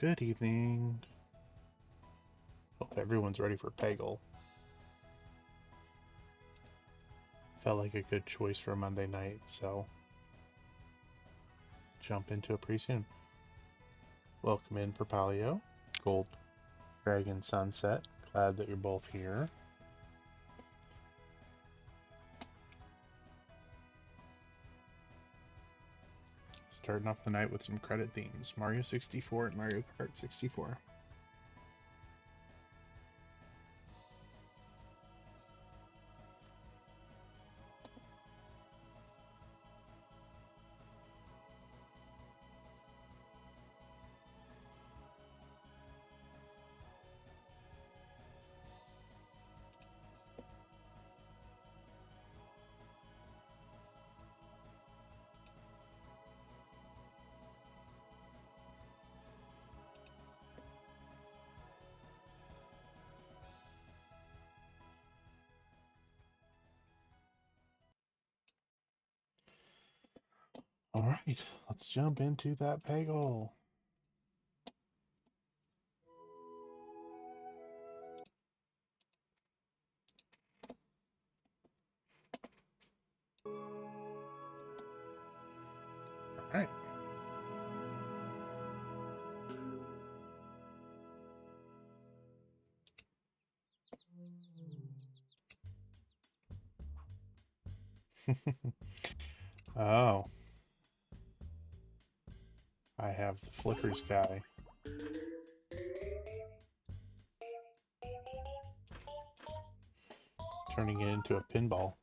Good evening. Hope everyone's ready for Peggle. Felt like a good choice for a Monday night, so jump into it pretty soon. Welcome in, Propalio, Gold Dragon Sunset. Glad that you're both here. Starting off the night with some credit themes. Mario 64 and Mario Kart 64. Alright, let's jump into that Peggle. Alright. Oh. I have the Flickers guy. Turning it into a pinball.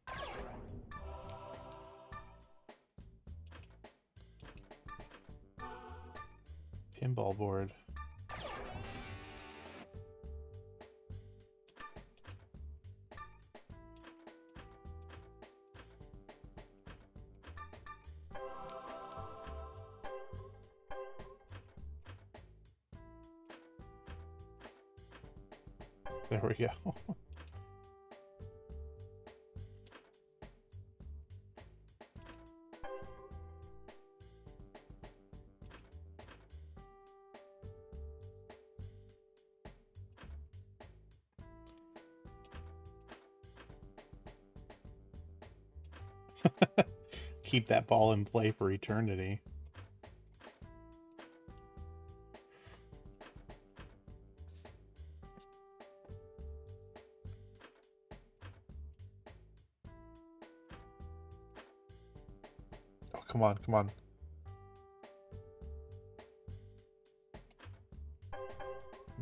Pinball board. There we go. Keep that ball in play for eternity. Oh, come on, come on.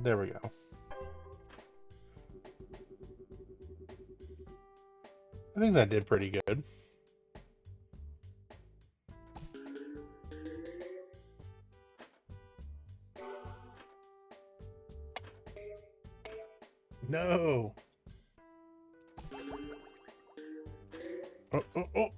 There we go. I think that did pretty good. No! Oh, oh, oh!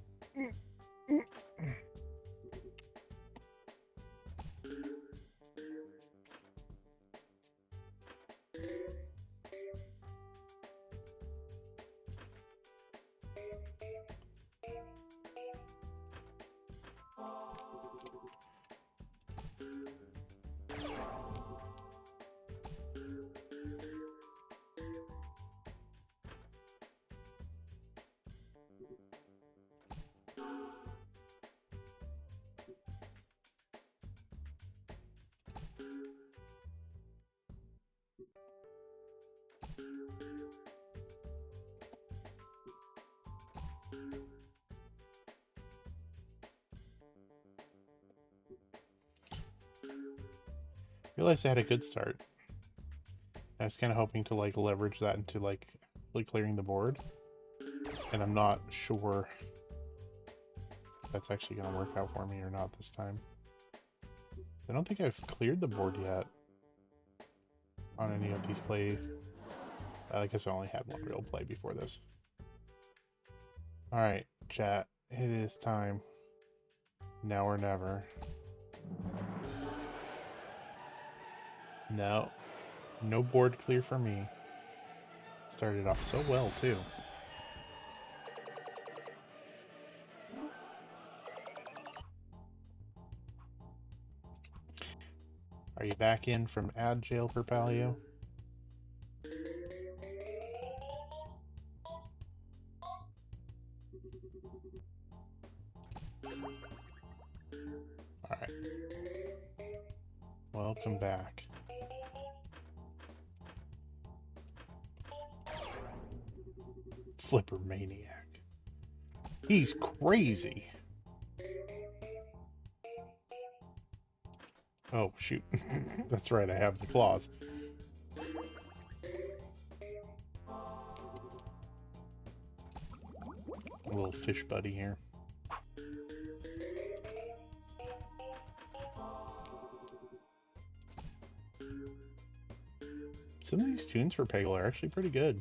Realized I had a good start. I was kind of hoping to like leverage that into like clearing the board, and I'm not sure if that's actually going to work out for me or not this time. I don't think I've cleared the board yet on any of these plays. I guess I only had one real play before this. Alright, chat. It is time. Now or never. No. No board clear for me. Started off so well, too. Are you back in from ad jail for Palio? Alright. Welcome back. Flipper Maniac. He's crazy. Oh, shoot. That's right, I have the claws. A little fish buddy here. Some of these tunes for Peggle are actually pretty good.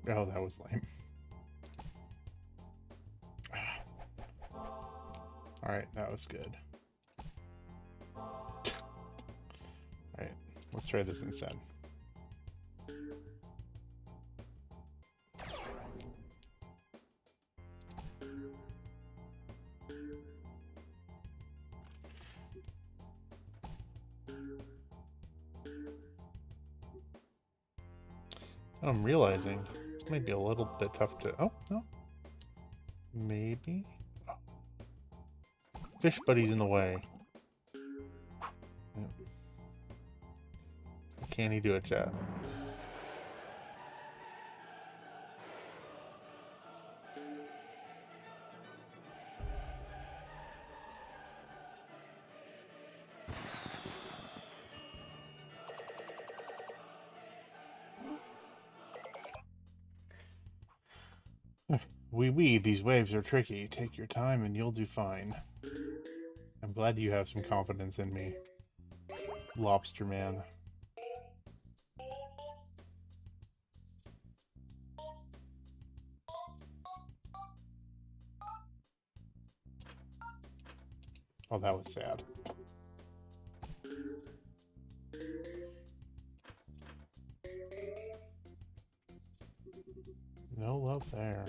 Oh, that was lame. Alright, that was good. Alright, let's try this instead. I'm realizing this might be a little bit tough to... Oh, no. Maybe? Oh. Fish buddy's in the way. Yep. Can he do it, chat? Wee, these waves are tricky. Take your time and you'll do fine. I'm glad you have some confidence in me, Lobster Man. Oh, that was sad. No love there.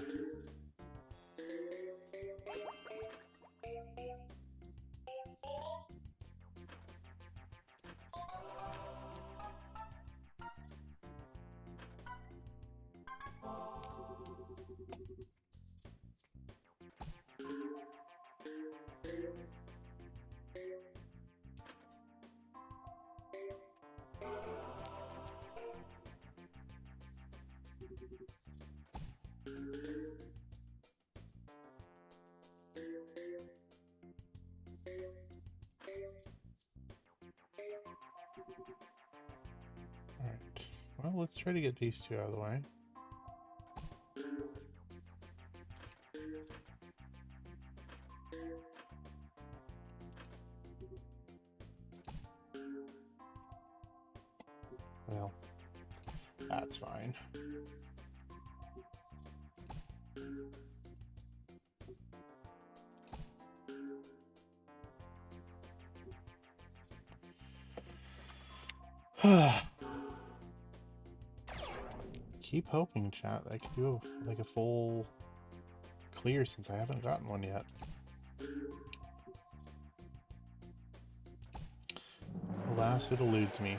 Alright. Well, let's try to get these two out of the way. Well, that's fine. Keep hoping, chat. I could do like a full clear since I haven't gotten one yet. Alas, it eludes me.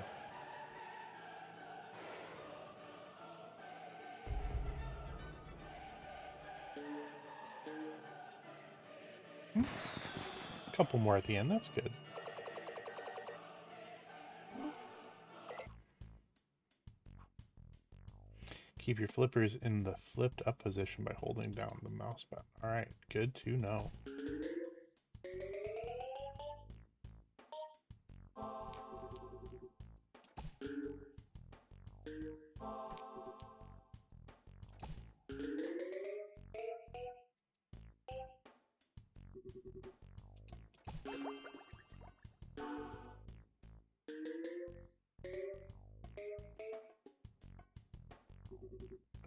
Couple more at the end, that's good. Keep your flippers in the flipped up position by holding down the mouse button. Alright, good to know.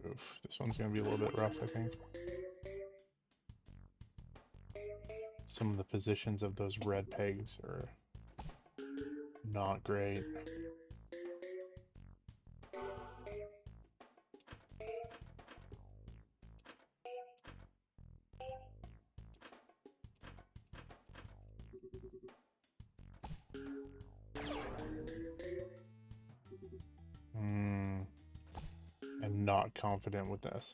Oof, this one's gonna be a little bit rough, I think. some of the positions of those red pegs are not great. I'm not confident with this.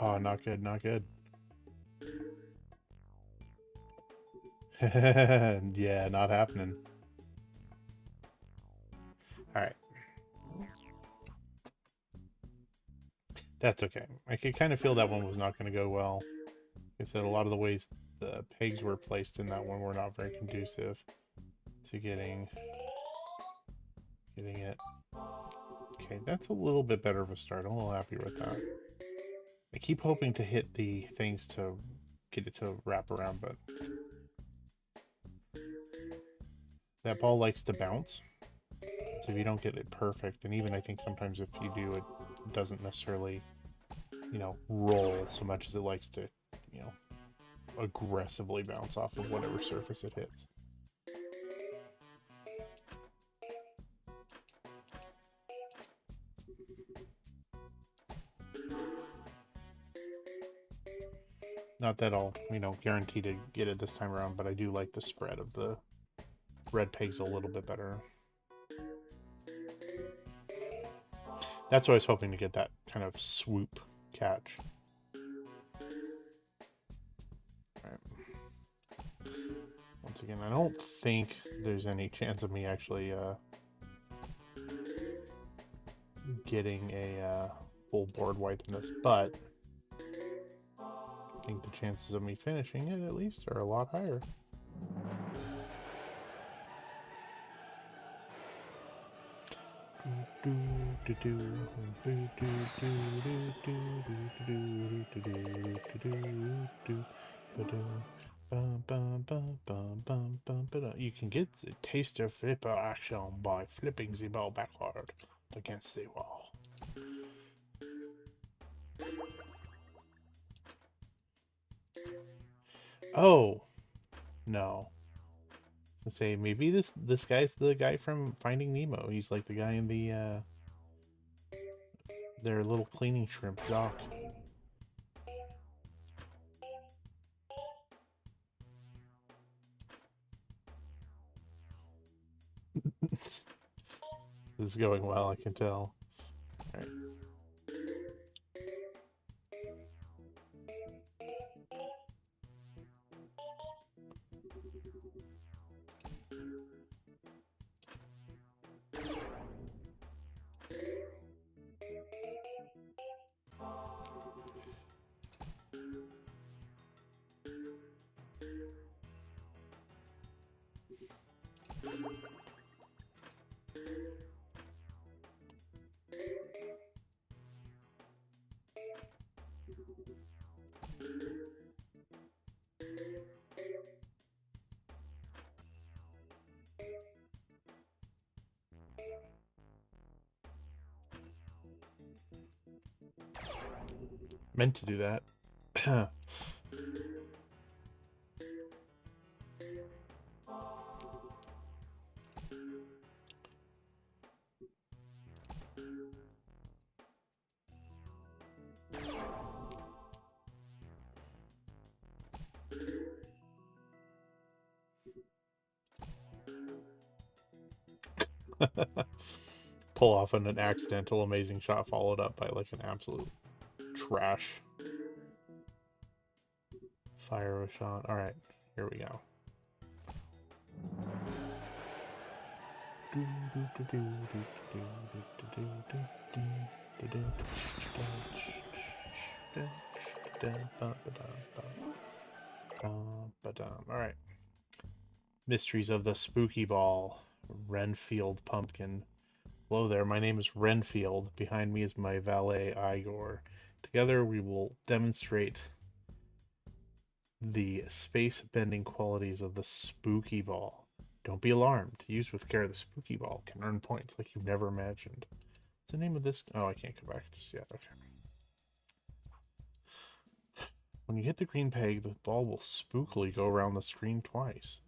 Oh, not good, not good. Yeah, not happening. Alright. That's okay. I could kind of feel that one was not going to go well. Like I said, a lot of the ways the pegs were placed in that one were not very conducive to getting it. Okay, that's a little bit better of a start. I'm a little happier with that. I keep hoping to hit the things to get it to wrap around, but that ball likes to bounce. So if you don't get it perfect, and even I think sometimes if you do, it doesn't necessarily, roll so much as it likes to, aggressively bounce off of whatever surface it hits. Not that I'll, guarantee to get it this time around, but I do like the spread of the red pegs a little bit better. That's what I was hoping to get, that kind of swoop catch. Right. Once again, I don't think there's any chance of me actually getting a full board wipe in this, but I think the chances of me finishing it at least are a lot higher. You can get the taster flipper action by flipping the ball backward against the wall. Oh, no. To say maybe this guy's the guy from Finding Nemo. He's like the guy in the their little cleaning shrimp dock. This is going well, I can tell. All right. Meant to do that. Pull off an accidental amazing shot followed up by like an absolute trash fire shot. All right, here we go. All right. Mysteries of the Spooky Ball, Renfield Pumpkin. Hello there, my name is Renfield. Behind me is my valet, Igor. Together we will demonstrate the space-bending qualities of the Spooky Ball. Don't be alarmed. Used with care, the Spooky Ball can earn points like you've never imagined. What's the name of this? Oh, I can't go back just yet. Okay. When you hit the green peg, the ball will spookily go around the screen twice.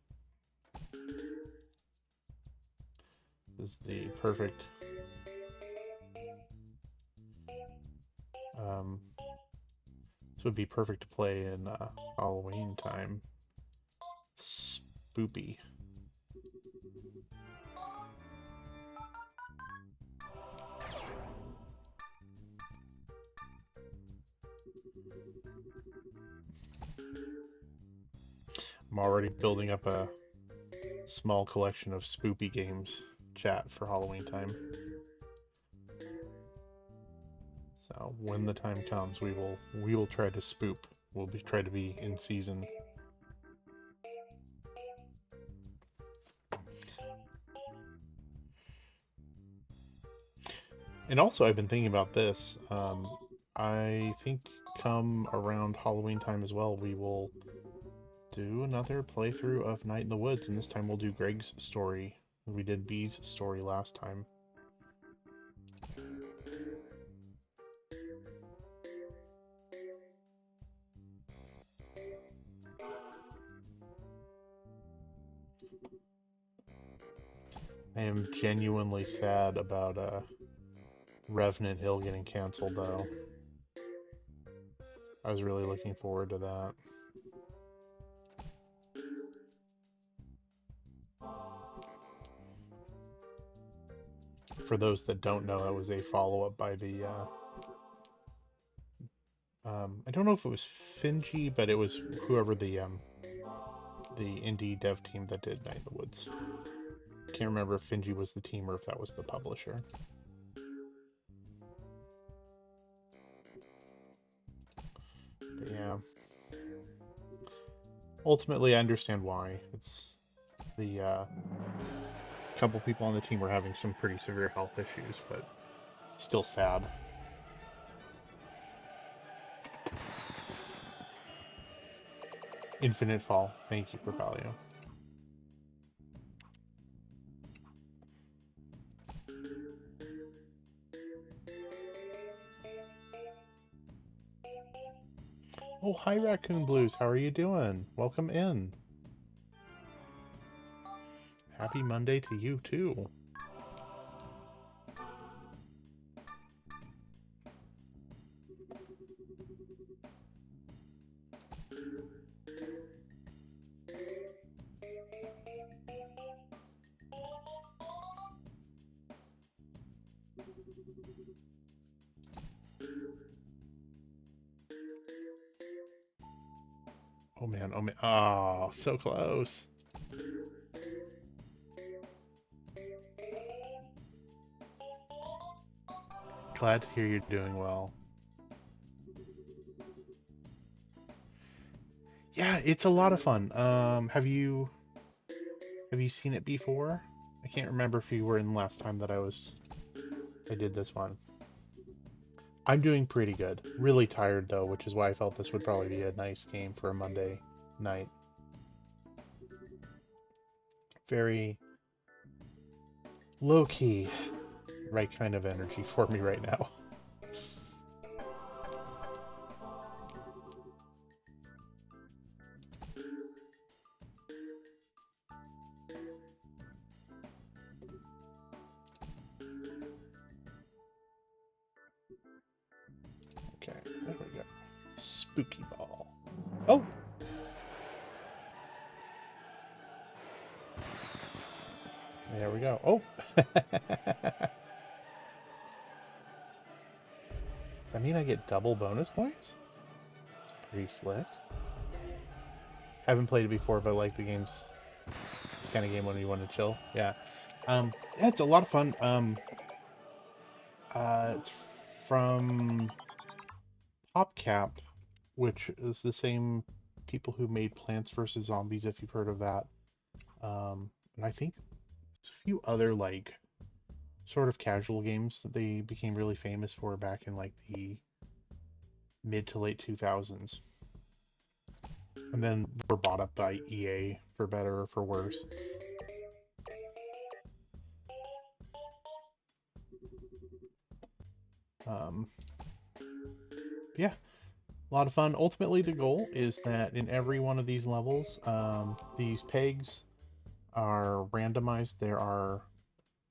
This is the perfect this would be perfect to play in Halloween time. Spoopy. I'm already building up a small collection of spoopy games chat for Halloween time. So when the time comes, we will try to spoop. We'll try to be in season. And also, I've been thinking about this. I think come around Halloween time as well, we will do another playthrough of Night in the Woods, and this time we'll do Greg's story. We did B's story last time. I am genuinely sad about Revenant Hill getting canceled, though. I was really looking forward to that. For those that don't know, that was a follow-up by the I don't know if it was Finji, but it was whoever the indie dev team that did Night in the Woods. Can't remember if Finji was the team or if that was the publisher. But yeah. Ultimately, I understand why. It's the couple people on the team were having some pretty severe health issues, but still sad. Infinite Fall. Thank you, Propalio. Oh, hi, Raccoon Blues. How are you doing? Welcome in. Happy Monday to you, too. Oh man, oh man. Oh, so close. Glad to hear you're doing well. Yeah, it's a lot of fun. Have you seen it before? I can't remember if you were in last time that I did this one. I'm doing pretty good. Really tired though, which is why I felt this would probably be a nice game for a Monday night. Very low-key, right kind of energy for me right now. Okay, there we go. Spooky ball. Oh! There we go. Oh! Does that mean I get double bonus points? It's pretty slick. Haven't played it before, but I like the games. This kind of game when you want to chill. Yeah. Yeah, it's a lot of fun. It's from PopCap, which is the same people who made Plants vs. Zombies, if you've heard of that. And I think there's a few other like sort of casual games that they became really famous for back in like the mid to late 2000s, and then were bought up by EA for better or for worse. Um, yeah, a lot of fun. Ultimately, the goal is that in every one of these levels, these pegs are randomized. There are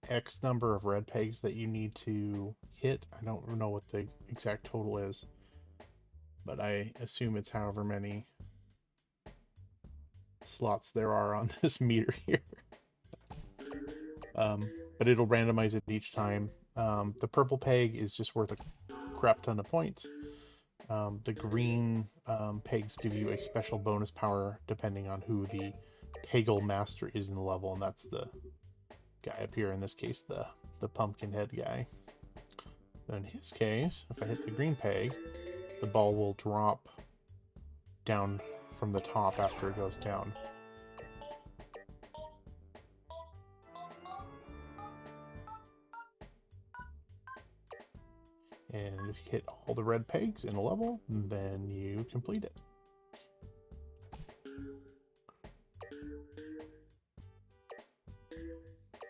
X number of red pegs that you need to hit. I don't know what the exact total is, but I assume it's however many slots there are on this meter here. But it'll randomize it each time. The purple peg is just worth a crap ton of points. The green pegs give you a special bonus power depending on who the Peggle master is in the level, and that's the guy up here, in this case, the pumpkin head guy. So in his case, if I hit the green peg, the ball will drop down from the top after it goes down. And if you hit all the red pegs in a level, then you complete it.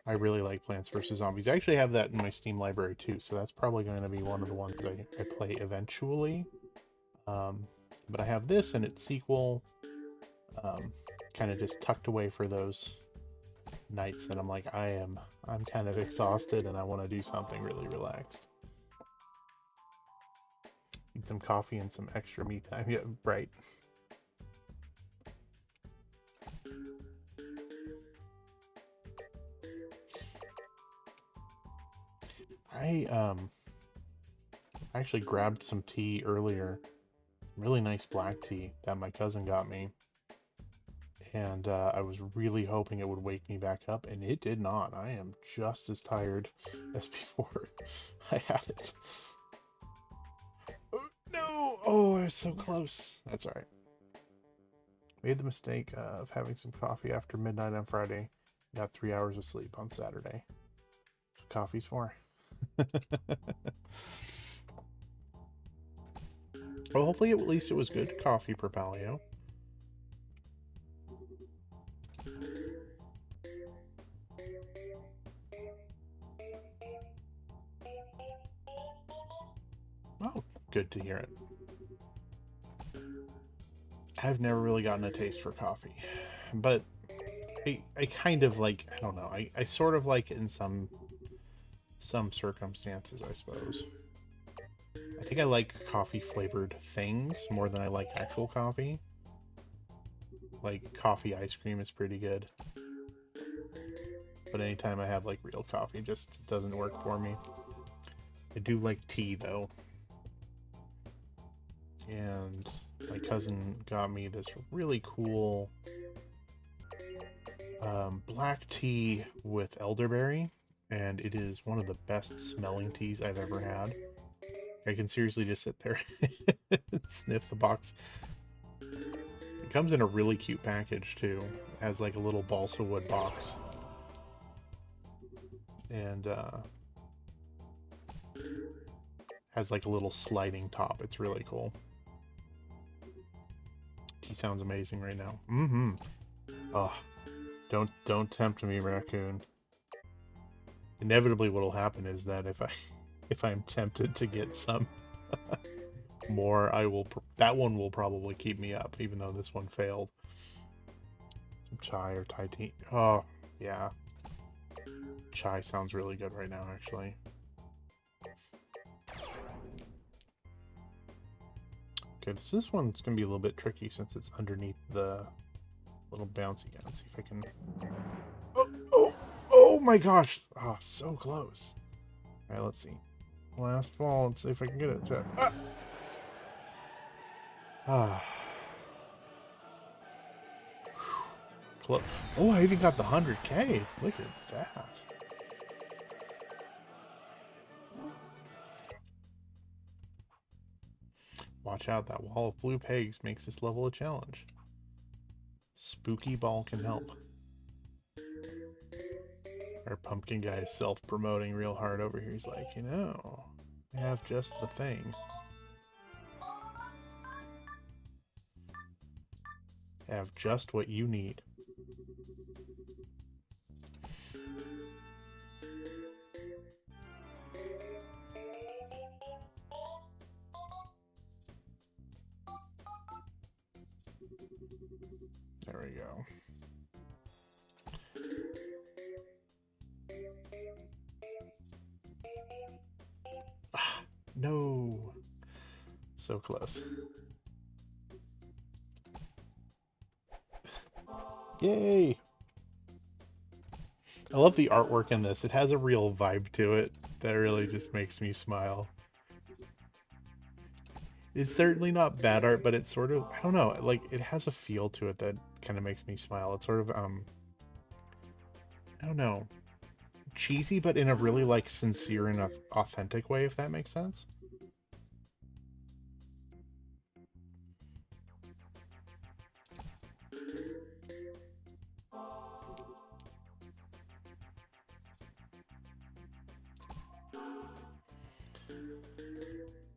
I really like Plants vs. Zombies. I actually have that in my Steam library too, so that's probably going to be one of the ones I play eventually. But I have this and its sequel kind of just tucked away for those nights that I'm like, I'm kind of exhausted and I want to do something really relaxed. Need some coffee and some extra me time. Yeah, right. I actually grabbed some tea earlier, really nice black tea that my cousin got me, and I was really hoping it would wake me back up, and it did not. I am just as tired as before I had it. Oh, no! Oh, I was so close. That's alright. Made the mistake of having some coffee after midnight on Friday. Got 3 hours of sleep on Saturday. That's what coffee's for. Well, hopefully at least it was good coffee per paleo. Oh, good to hear it. I've never really gotten a taste for coffee, but I kind of like, I don't know, I sort of like it in some circumstances, I suppose. I think I like coffee flavored things more than I like actual coffee. Like coffee ice cream is pretty good, but anytime I have like real coffee, it just doesn't work for me. I do like tea though, and my cousin got me this really cool black tea with elderberry, and it is one of the best smelling teas I've ever had. I can seriously just sit there and sniff the box. It comes in a really cute package too. It has like a little balsa wood box, and has like a little sliding top. It's really cool. Tea sounds amazing right now. Mm-hmm. Oh, don't tempt me, raccoon. Inevitably, what'll happen is that if I'm tempted to get some more, that one will probably keep me up, even though this one failed. Some chai or Thai tea. Oh, yeah. Chai sounds really good right now, actually. Okay, this one's gonna be a little bit tricky since it's underneath the little bouncy guy. Let's see if I can. Oh, oh, oh my gosh! Ah, oh, so close. All right, let's see. Last ball. Let's see if I can get it. Ah! Ah. Close. Oh, I even got the 100K. Look at that. Watch out, that wall of blue pegs makes this level a challenge. Spooky ball can help. Our pumpkin guy is self-promoting real hard over here. He's like, I have just the thing. I have just what you need. There we go. Ah, no. So close. Yay! I love the artwork in this. It has a real vibe to it that really just makes me smile. It's certainly not bad art, but it's sort of, I don't know, like it has a feel to it that kind of makes me smile. It's sort of I don't know, cheesy but in a really like sincere and authentic way, if that makes sense.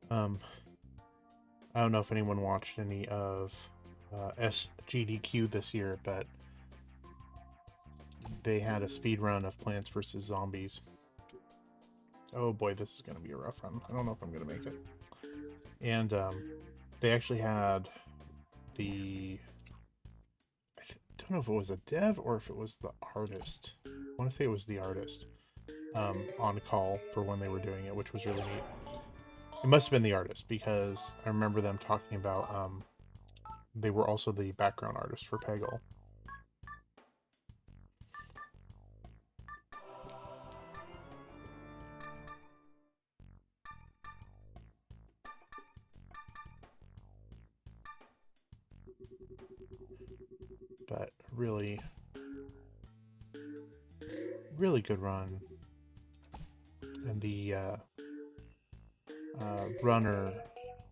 Um I don't know if anyone watched any of SGDQ this year, but they had a speed run of Plants vs. Zombies. Oh boy, this is going to be a rough run. I don't know if I'm going to make it. And they actually had the... don't know if it was a dev or if it was the artist. I want to say it was the artist on call for when they were doing it, which was really neat. It must have been the artist because I remember them talking about they were also the background artist for Peggle. But really, really good run. And the runner,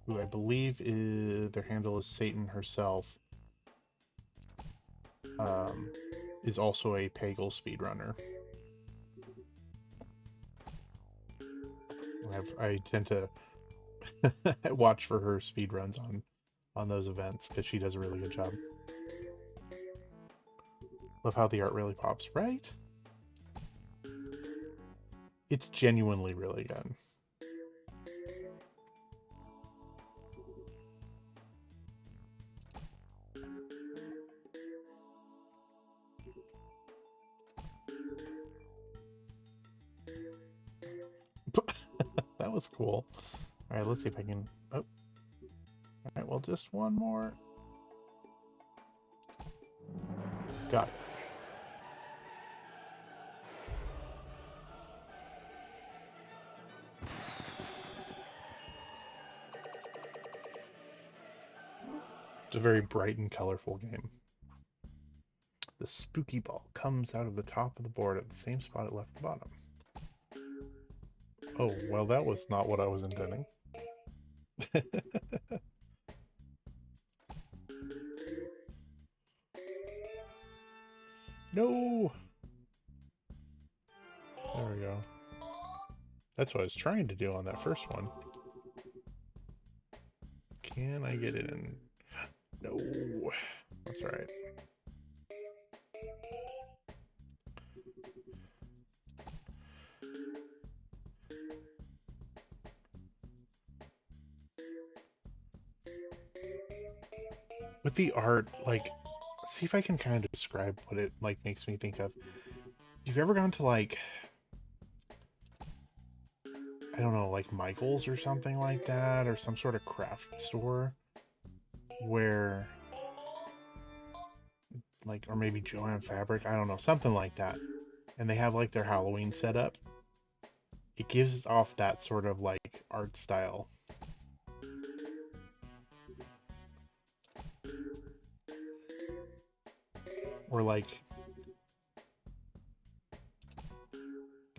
who I believe their handle is Satan herself, um, is also a Peggle speedrunner. I tend to watch for her speedruns on those events because she does a really good job. Love how the art really pops, right? It's genuinely really good. That was cool. All right, let's see if I can. Oh, all right. Well, just one more. Got it. It's a very bright and colorful game. The spooky ball comes out of the top of the board at the same spot it left the bottom. Oh, well, that was not what I was intending. No! There we go. That's what I was trying to do on that first one. Can I get it in? No. That's alright. With the art, like, see if I can kind of describe what it, like, makes me think of. You've ever gone to, like, I don't know, like Michael's or something like that, or some sort of craft store where, like, or maybe Joanne Fabric, I don't know, something like that, and they have, like, their Halloween setup. It gives off that sort of, like, art style. Or, like,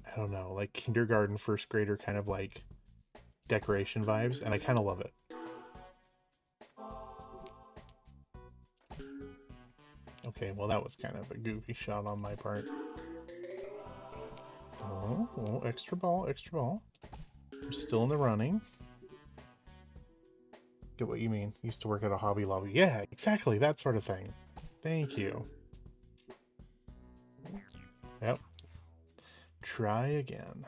I don't know, like kindergarten, first grader kind of, like, decoration vibes, and I kind of love it. Okay, well that was kind of a goofy shot on my part. Oh, oh, extra ball, extra ball. We're still in the running. Get what you mean. Used to work at a Hobby Lobby. Yeah, exactly, that sort of thing. Thank you. Yep. Try again.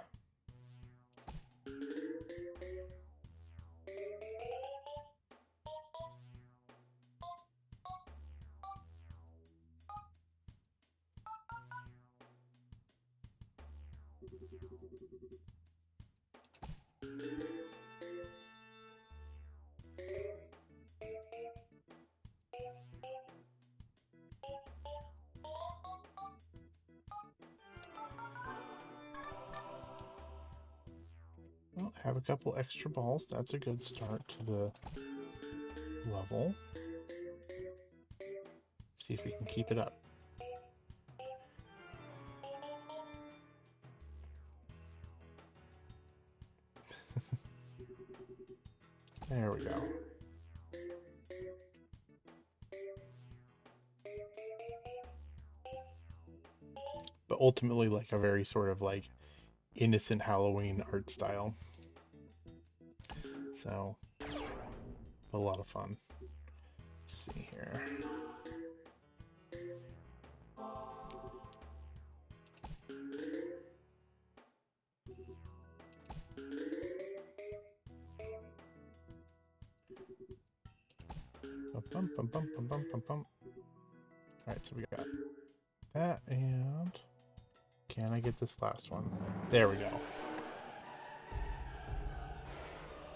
Well, have a couple extra balls. That's a good start to the level. See if we can keep it up. There we go. But ultimately, like a very sort of like innocent Halloween art style. So, a lot of fun. Let's see here. Bum, bum, bum, bum, bum, bum, bum. Alright, so we got that, and can I get this last one? There we go.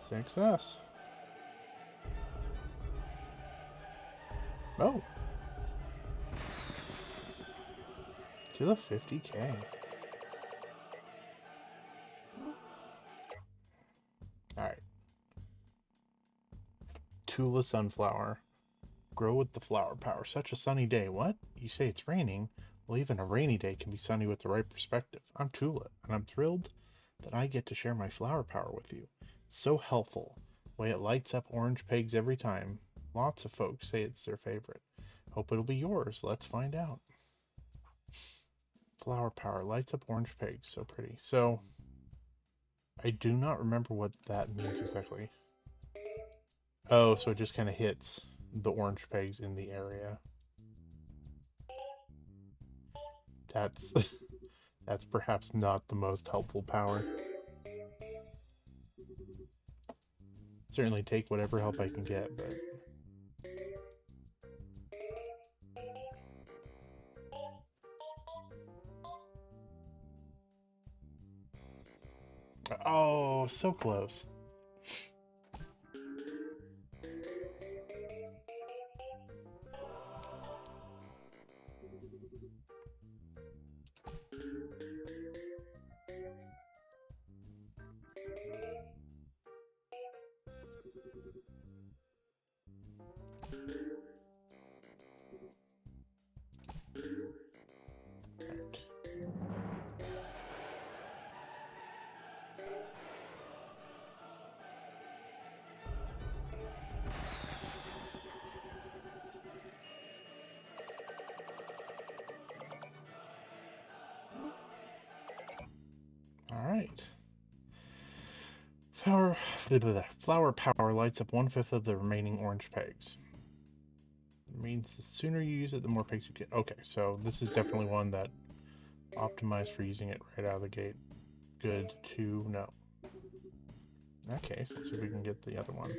Success. Oh. To the 50K. Alright. Tula Sunflower. Grow with the flower power. Such a sunny day. What? You say it's raining? Well, even a rainy day can be sunny with the right perspective. I'm Tula, and I'm thrilled that I get to share my flower power with you. It's so helpful. The way it lights up orange pegs every time. Lots of folks say it's their favorite. Hope it'll be yours. Let's find out. Flower power lights up orange pegs. So pretty. So, I do not remember what that means exactly. Oh, so it just kind of hits the orange pegs in the area. That's that's perhaps not the most helpful power. Certainly take whatever help I can get, but oh, so close. All right. Flower power lights up 1/5 of the remaining orange pegs. It means the sooner you use it, the more pegs you get. Okay, so this is definitely one that optimized for using it right out of the gate. Good to know. In that case, let's see if we can get the other one.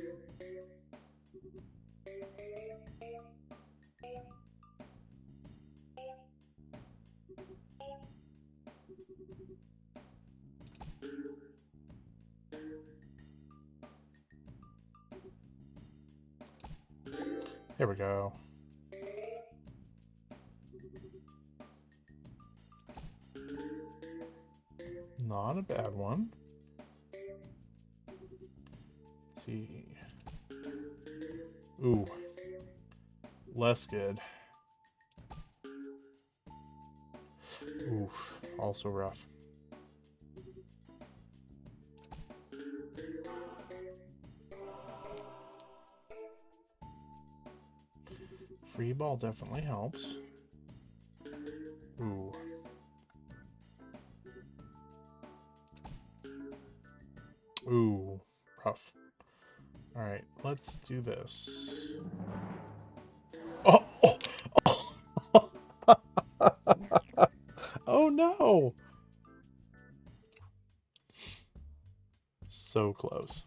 There we go. Not a bad one. Let's see. Ooh. Less good. Oof. Also rough. Free ball definitely helps. Ooh, rough. All right, let's do this. Oh, oh, oh, oh no! So close.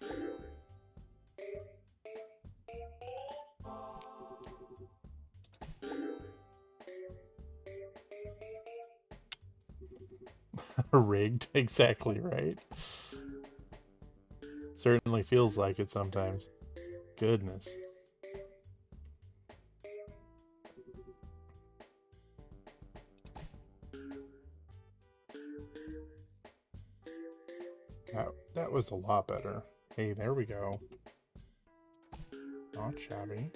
Rigged, exactly right. Certainly feels like it sometimes. Goodness. That was a lot better. Hey, there we go. Not shabby.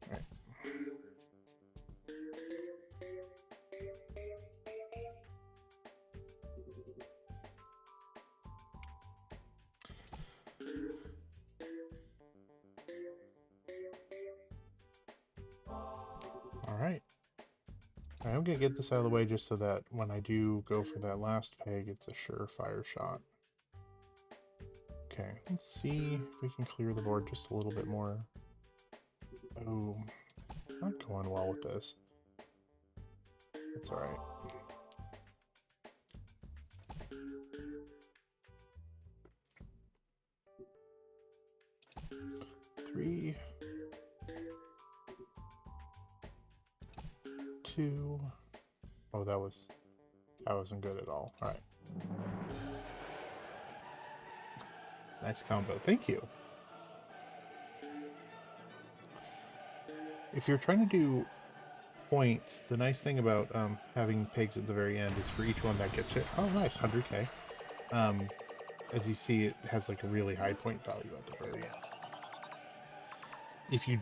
Alright. Alright. I'm gonna get this out of the way just so that when I do go for that last peg, it's a surefire shot. Okay, let's see if we can clear the board just a little bit more. Oh, it's not going well with this. It's alright. Three, two. Oh, that wasn't good at all. Alright. Nice combo. Thank you. If you're trying to do points, the nice thing about having pegs at the very end is for each one that gets hit. Oh, nice, 100k. As you see, it has like a really high point value at the very end. If you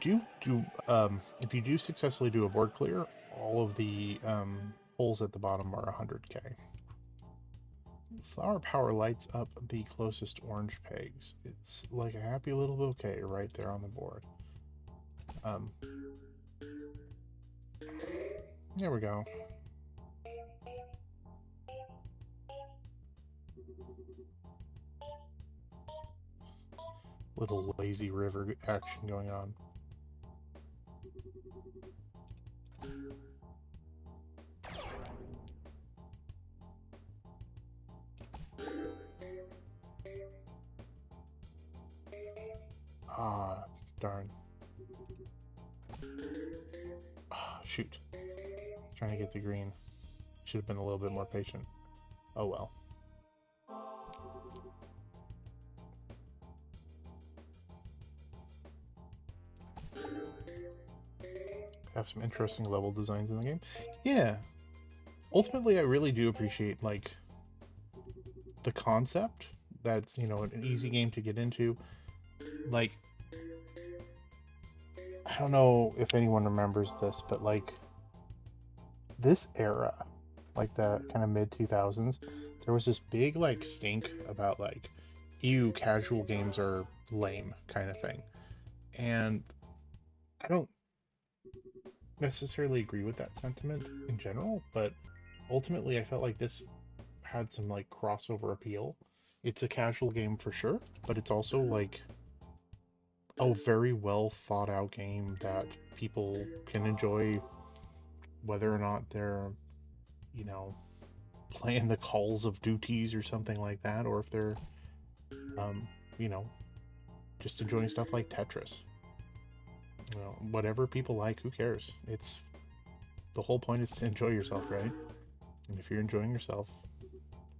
if you do successfully do a board clear, all of the holes at the bottom are 100k. Flower power lights up the closest orange pegs. It's like a happy little bouquet right there on the board. There we go. Little lazy river action going on. Ah, darn. Ah, shoot. Trying to get the green. Should have been a little bit more patient. Oh well. Have some interesting level designs in the game. Yeah. Ultimately, I really do appreciate like the concept. That's, you know, an easy game to get into. Like, I don't know if anyone remembers this, but like this era, like the kind of mid 2000s, there was this big like stink about like, ew, casual games are lame kind of thing. And I don't necessarily agree with that sentiment in general, but ultimately I felt like this had some like crossover appeal. It's a casual game for sure, but it's also like a very well thought out game that people can enjoy whether or not they're, you know, playing the Calls of Duties or something like that, or if they're, um, you know, just enjoying stuff like Tetris. You know, whatever people like, who cares? It's the whole point is to enjoy yourself, right? And if you're enjoying yourself,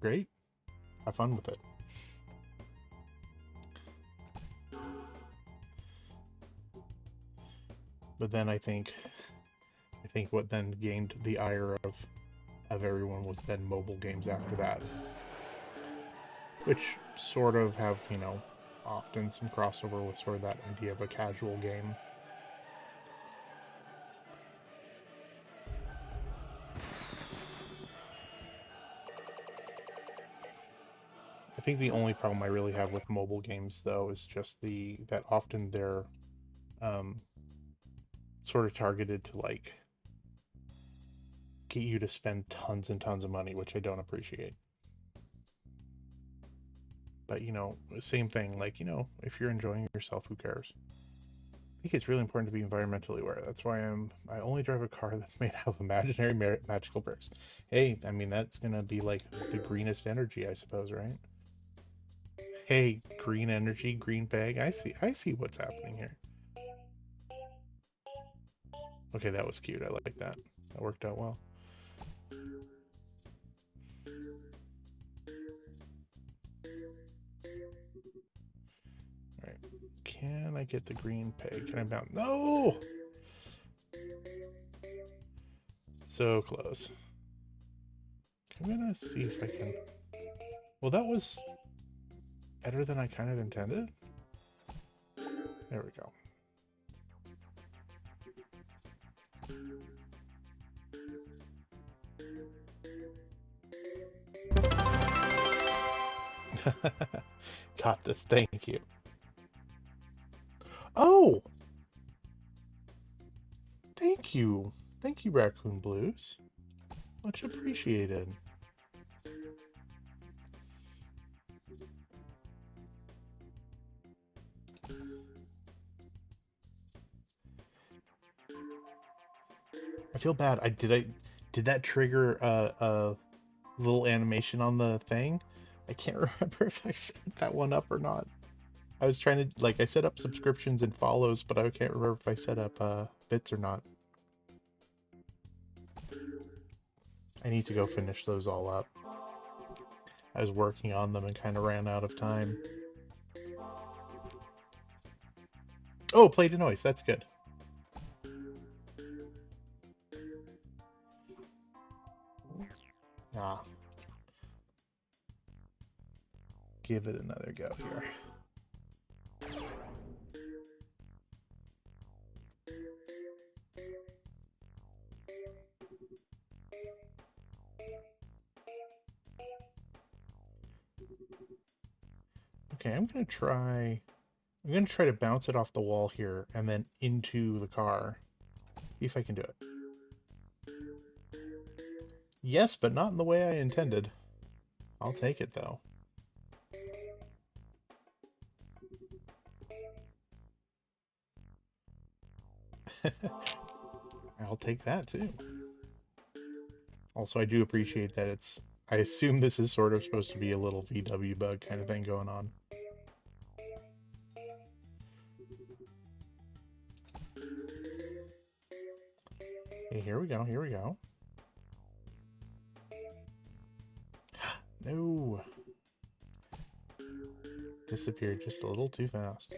great, have fun with it. But then I think what then gained the ire of everyone was then mobile games after that, which sort of have, you know, often some crossover with sort of that idea of a casual game. I think the only problem I really have with mobile games though is just the that often they're um, sort of targeted to like get you to spend tons and tons of money, which I don't appreciate. But you know, same thing. Like, you know, if you're enjoying yourself, who cares? I think it's really important to be environmentally aware. That's why I only drive a car that's made out of imaginary magical bricks. Hey, I mean that's gonna be like the greenest energy, I suppose, right? Hey, green energy, green bag. I see what's happening here. Okay, that was cute. I like that. That worked out well. All right. Can I get the green peg? Can I bounce? No! So close. I'm gonna see if I can. Well, that was better than I kind of intended. There we go. Got this. Thank you. Oh, thank you. Thank you, Raccoon Blues. Much appreciated. I feel bad. Did that trigger a little animation on the thing? I can't remember if I set that one up or not. I was trying to like I set up subscriptions and follows, but I can't remember if I set up bits or not. I need to go finish those all up. I was working on them and kind of ran out of time. Oh, play to noise. That's good. Ah, give it another go here. Okay, I'm gonna try to bounce it off the wall here and then into the car. See if I can do it. Yes, but not in the way I intended. I'll take it though. I'll take that too. Also, I do appreciate that I assume this is sort of supposed to be a little VW bug kind of thing going on. Okay, here we go, here we go. No! Disappeared just a little too fast.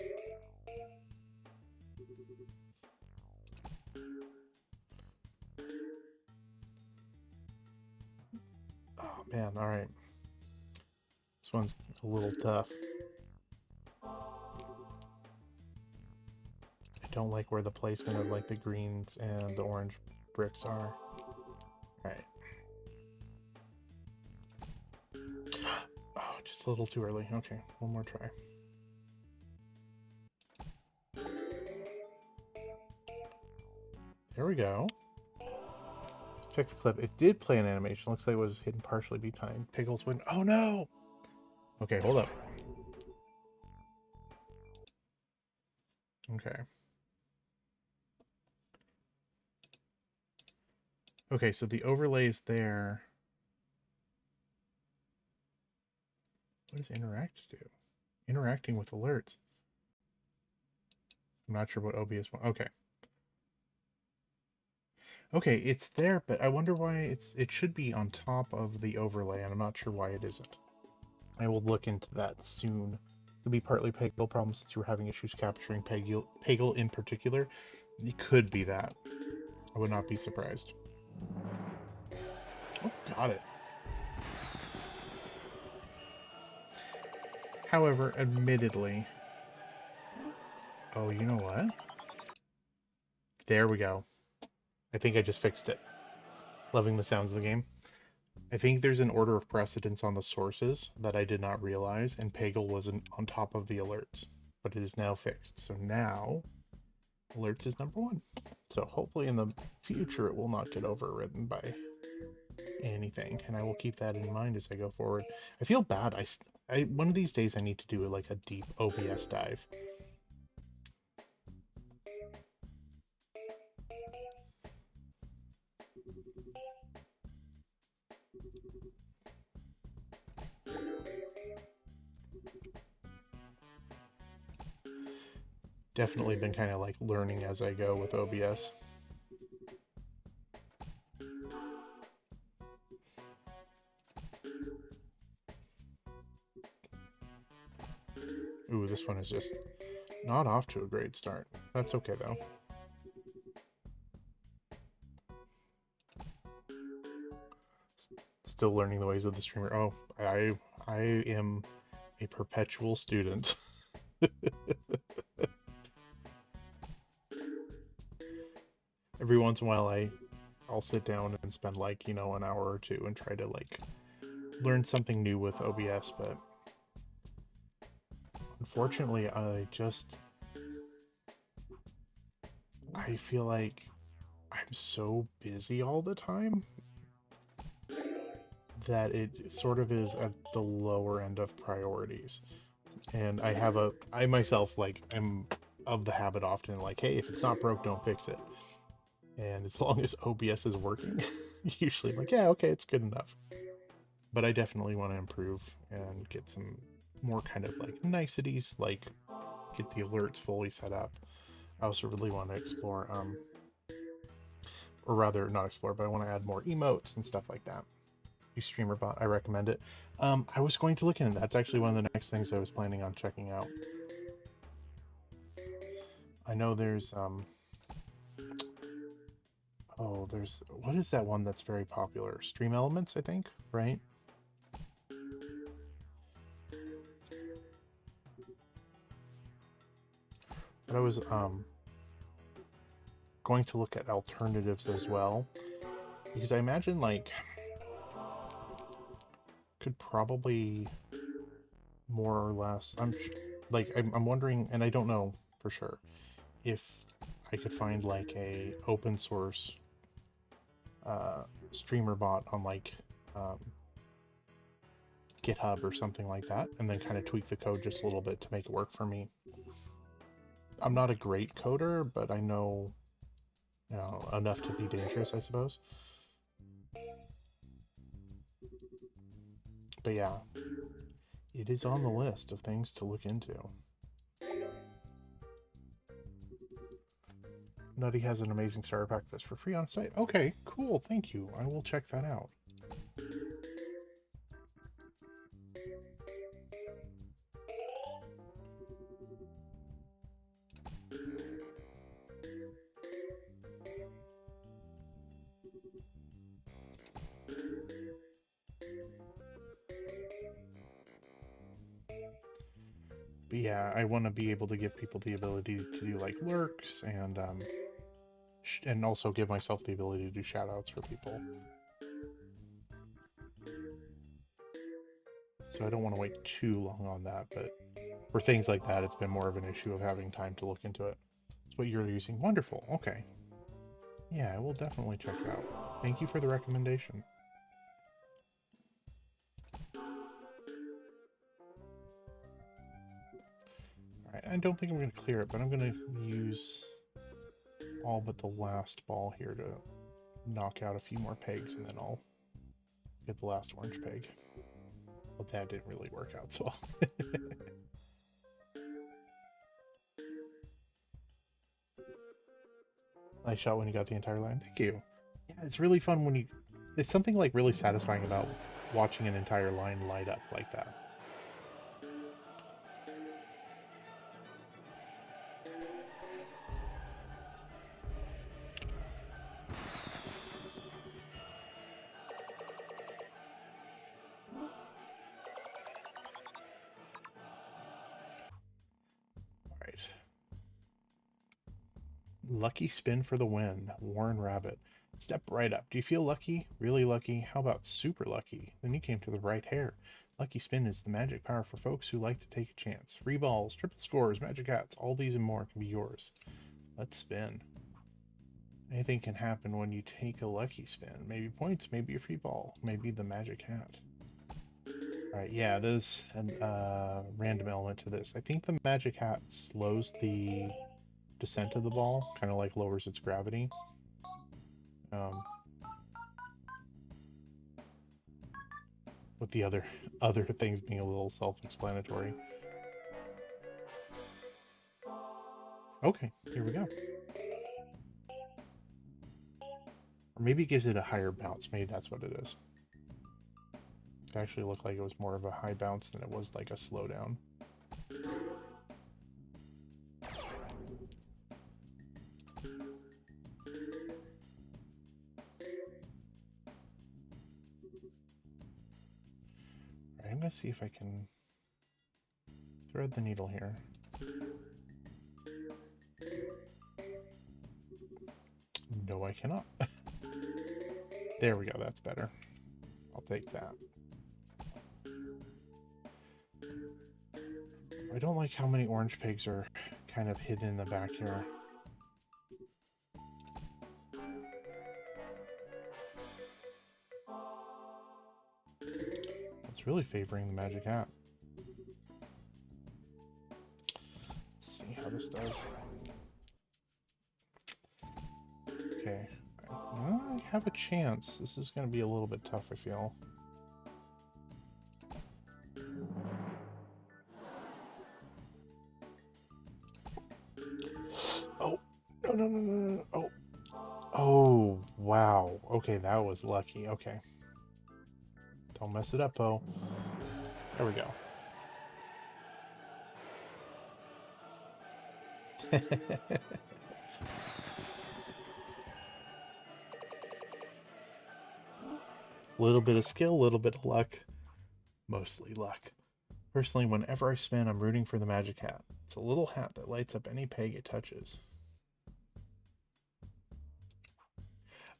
Oh man, alright. This one's a little tough. I don't like where the placement of like the greens and the orange bricks are. Alright. Oh, just a little too early. Okay, one more try. There we go. Check the clip. It did play an animation. Looks like it was hidden partially behind Piggle's window. Oh no! Okay, hold up. Okay. Okay, so the overlay is there. What does interact do? Interacting with alerts. I'm not sure what OBS wants. Okay. Okay, it's there, but I wonder why it should be on top of the overlay, and I'm not sure why it isn't. I will look into that soon. It could be partly Peggle problems since you were having issues capturing Peggle in particular. It could be that. I would not be surprised. Oh, got it. However, admittedly... Oh, you know what? There we go. I think I just fixed it. Loving the sounds of the game. I think there's an order of precedence on the sources that I did not realize, and Peggle wasn't on top of the alerts, but it is now fixed. So now, alerts is number one. So hopefully in the future it will not get overridden by anything, and I will keep that in mind as I go forward. I feel bad. One of these days I need to do like a deep OBS dive. Definitely been kind of like learning as I go with OBS. Ooh, this one is just not off to a great start. That's okay though. Still learning the ways of the streamer. Oh, I am a perpetual student. Every once in a while I'll sit down and spend like, an hour or two and try to like learn something new with OBS, but unfortunately I feel like I'm so busy all the time that it sort of is at the lower end of priorities. And I myself, like, I'm of the habit often, like, hey, if it's not broke, don't fix it. And as long as OBS is working, usually I'm like, yeah, okay, it's good enough. But I definitely want to improve and get some more kind of like niceties, like get the alerts fully set up. I also really want to explore, or rather not explore, but I want to add more emotes and stuff like that. StreamerBot, I recommend it. I was going to look into that. That's actually one of the next things I was planning on checking out. I know there's there's what is that one that's very popular? Stream Elements, I think, right? But I was going to look at alternatives as well because I imagine like could probably more or less I'm wondering, and I don't know for sure if I could find like a open source streamer bot on like um, GitHub or something like that, and then kind of tweak the code just a little bit to make it work for me. I'm not a great coder, but I know, enough to be dangerous, I suppose. But yeah, it is on the list of things to look into. Nutty has an amazing starter pack that's for free on site. Okay, cool, thank you. I will check that out. But yeah, I want to be able to give people the ability to do like lurks and also give myself the ability to do shoutouts for people. So I don't want to wait too long on that, but for things like that, it's been more of an issue of having time to look into it. It's what you're using. Wonderful. Okay. Yeah, I will definitely check it out. Thank you for the recommendation. Alright, I don't think I'm going to clear it, but I'm going to use all but the last ball here to knock out a few more pegs, and then I'll get the last orange peg. But that didn't really work out so well. Nice shot when you got the entire line. Thank you. Yeah, it's really fun when you... There's something like really satisfying about watching an entire line light up like that. Alright. Lucky spin for the win. Warren Rabbit. Step right up. Do you feel lucky? Really lucky? How about super lucky? Then you came to the right hair. Lucky spin is the magic power for folks who like to take a chance. Free balls, triple scores, magic hats, all these and more can be yours. Let's spin. Anything can happen when you take a lucky spin. Maybe points, maybe a free ball, maybe the magic hat. Alright, yeah, there's a random element to this. I think the magic hat slows the descent of the ball, kind of like lowers its gravity. Um, with the other things being a little self-explanatory. Okay, here we go. Or maybe it gives it a higher bounce. Maybe that's what it is. It actually looked like it was more of a high bounce than it was like a slowdown. Alright, I'm gonna see if I can thread the needle here. No, I cannot. There we go, that's better. I'll take that. I don't like how many orange pigs are kind of hidden in the back here. It's really favoring the magic hat. Let's see how this does. Okay, I have a chance. This is going to be a little bit tough, I feel. Oh, no, no, no, no, no. Oh, oh, wow. Okay, that was lucky. Okay. Don't mess it up, Poe. There we go. Little bit of skill, little bit of luck. Mostly luck. Personally, whenever I spin, I'm rooting for the magic hat. It's a little hat that lights up any peg it touches.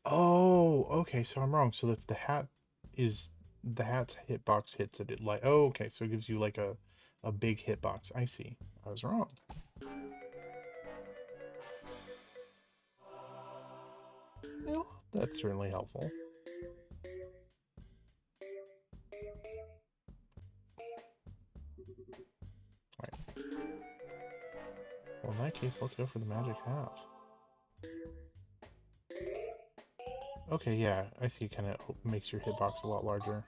Oh, okay, so I'm wrong. So if the hat is the hat's hitbox hits it, it like oh, okay, so it gives you like a big hitbox. I see. I was wrong. Well, that's certainly helpful. Right. Well, in that case, let's go for the magic hat. Okay, yeah, I see. Kind of makes your hitbox a lot larger.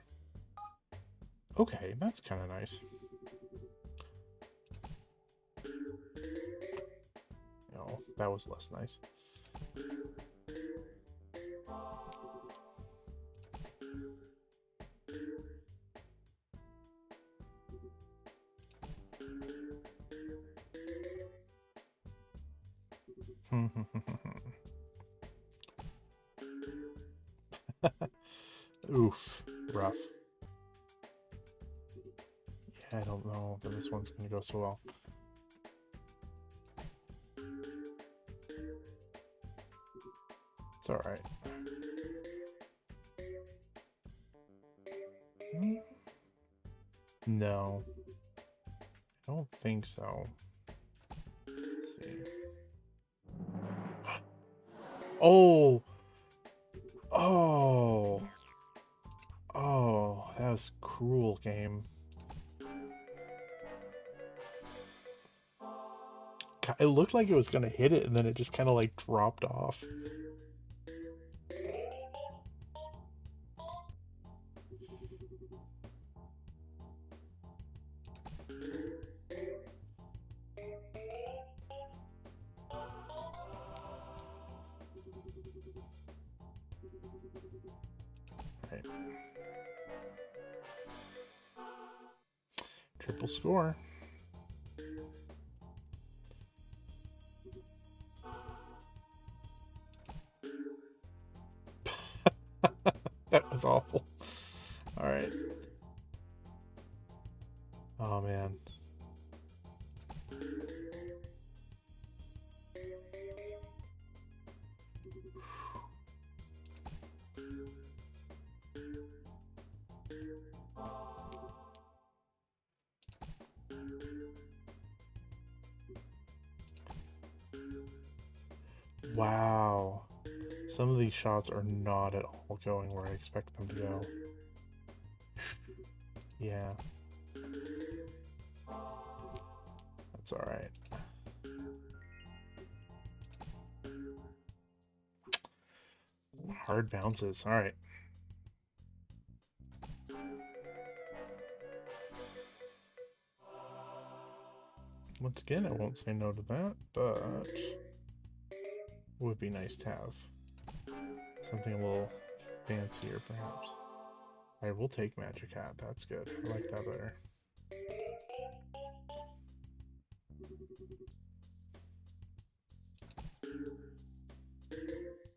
Okay, that's kind of nice. Oh, that was less nice. Oof, rough. Yeah, I don't know that this one's gonna go so well. It's alright. No, I don't think so. Let's see. Oh! Oh! Oh, that was cruel game. It looked like it was gonna hit it, and then it just kind of like dropped off. Right. Triple score. That was awful. Alright. Oh man. Wow. Some of these shots are not at all going where I expect them to go. Yeah. That's alright. Hard bounces. Alright. Once again, I won't say no to that, but it would be nice to have something a little fancier, perhaps. Alright, we'll take Magic Hat. That's good. I like that better.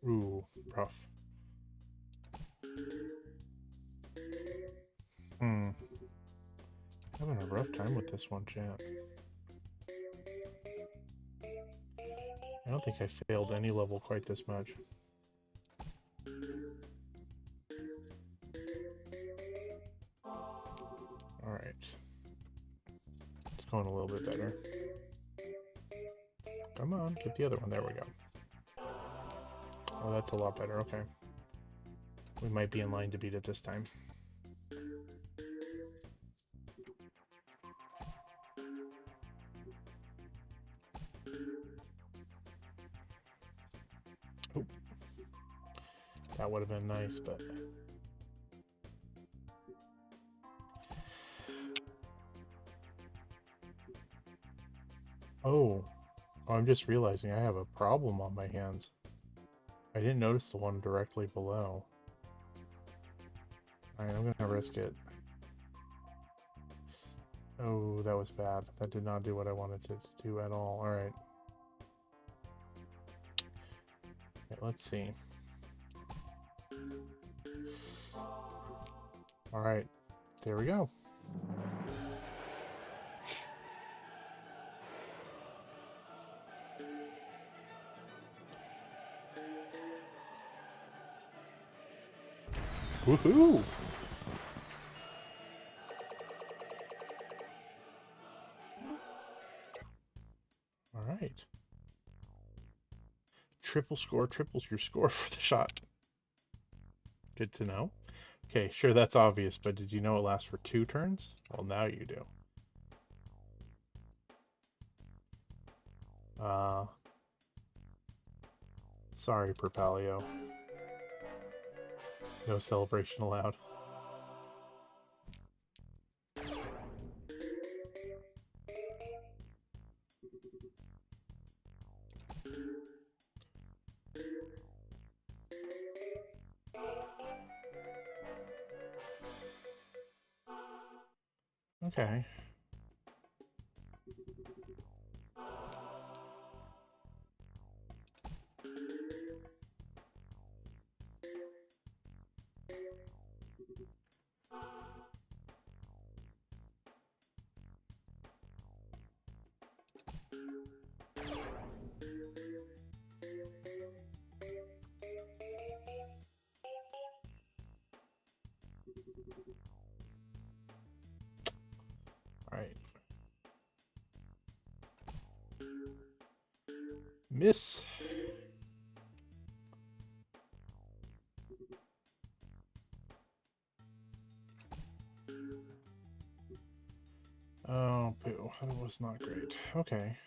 Ooh, rough. Having a rough time with this one, chat. I don't think I failed any level quite this much. Alright. It's going a little bit better. Come on, get the other one. There we go. Oh, that's a lot better. Okay. We might be in line to beat it this time. Oh. That would have been nice, but... Oh. I'm just realizing I have a problem on my hands. I didn't notice the one directly below. Alright, I'm gonna risk it. Oh, that was bad. That did not do what I wanted it to do at all. Alright. Okay, let's see. Alright. There we go. Woohoo! Alright. Triple score, triples your score for the shot. Good to know. Okay, sure, that's obvious, but did you know it lasts for 2 turns? Well, now you do. Sorry, Propalio. No celebration allowed. Okay. Alright. Miss! Oh, boo. That was not great. Okay.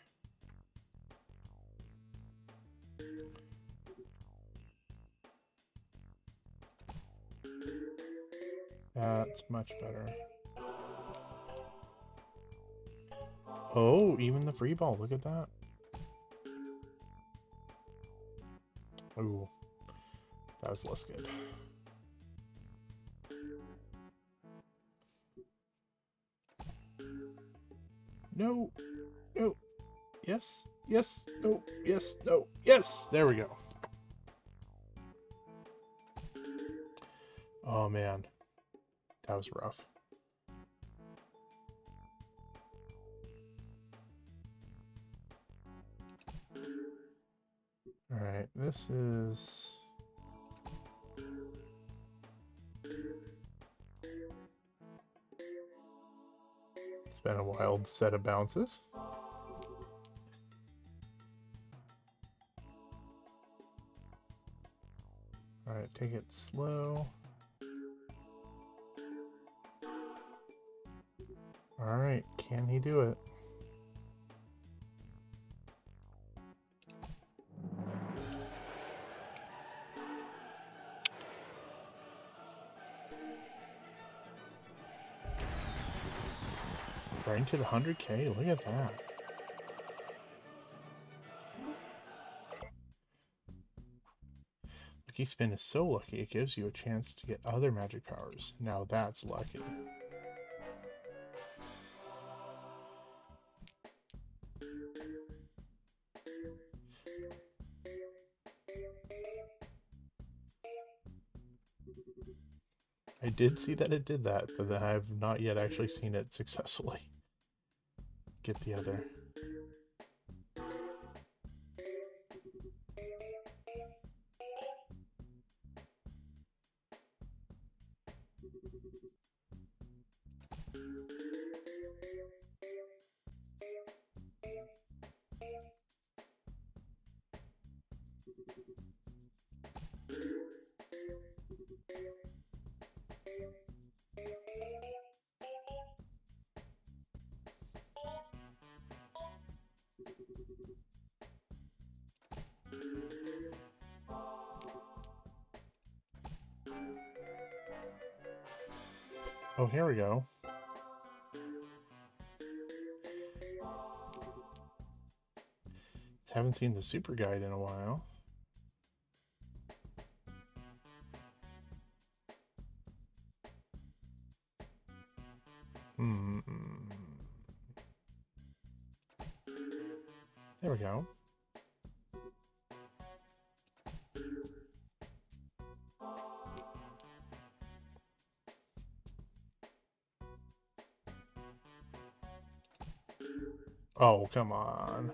That's much better. Oh, even the free ball. Look at that. Ooh. That was less good. No. No. Yes. Yes. No. Yes. No. Yes. There we go. Oh, man. That was rough. Alright, this is... It's been a wild set of bounces. Alright, take it slow. Alright, can he do it? Right into the 100K, look at that. Lucky Spin is so lucky it gives you a chance to get other magic powers. Now that's lucky. I did see that it did that, but I have not yet actually seen it successfully get the other. Oh, here we go. Haven't seen the super guide in a while. There we go. Oh, come on.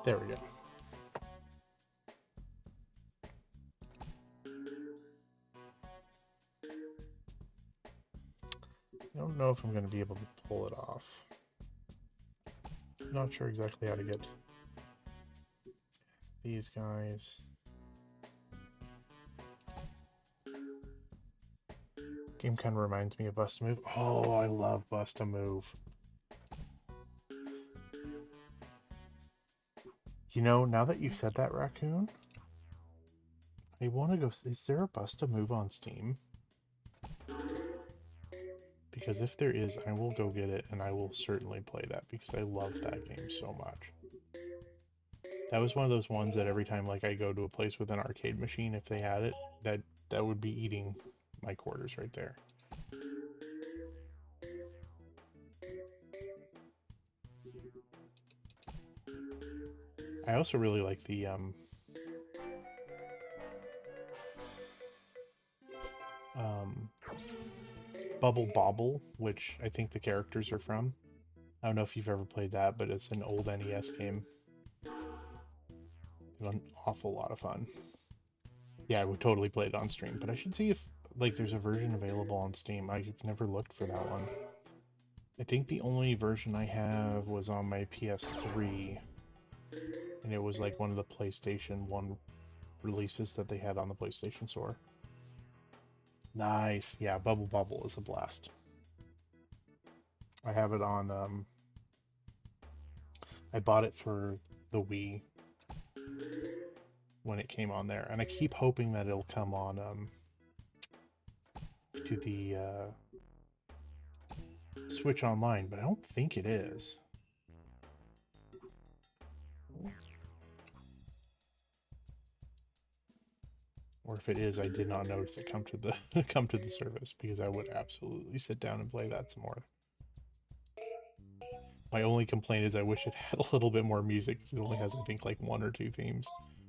There we go. I don't know if I'm going to be able to pull it off. I'm not sure exactly how to get these guys. Game kind of reminds me of Bust a Move. Oh, I love Bust a Move. You know, now that you've said that, Raccoon, I want to go. Is there a Bust a Move on Steam? Because if there is, I will go get it and I will certainly play that because I love that game so much. That was one of those ones that every time like I go to a place with an arcade machine, if they had it, that would be eating my quarters right there. I also really like the Bubble Bobble, which I think the characters are from. I don't know if you've ever played that, but it's an old NES game. An awful lot of fun. Yeah, I would totally play it on stream, but I should see if like there's a version available on Steam. I've never looked for that one. I think the only version I have was on my PS3, and it was like one of the PlayStation 1 releases that they had on the PlayStation Store. Nice. Yeah, Bubble Bobble is a blast. I have it on, I bought it for the Wii when it came on there, and I keep hoping that it'll come on, to the, Switch Online, but I don't think it is. Or if it is, I did not notice it come to the come to the service because I would absolutely sit down and play that some more. My only complaint is I wish it had a little bit more music because it only has I think like 1 or 2 themes.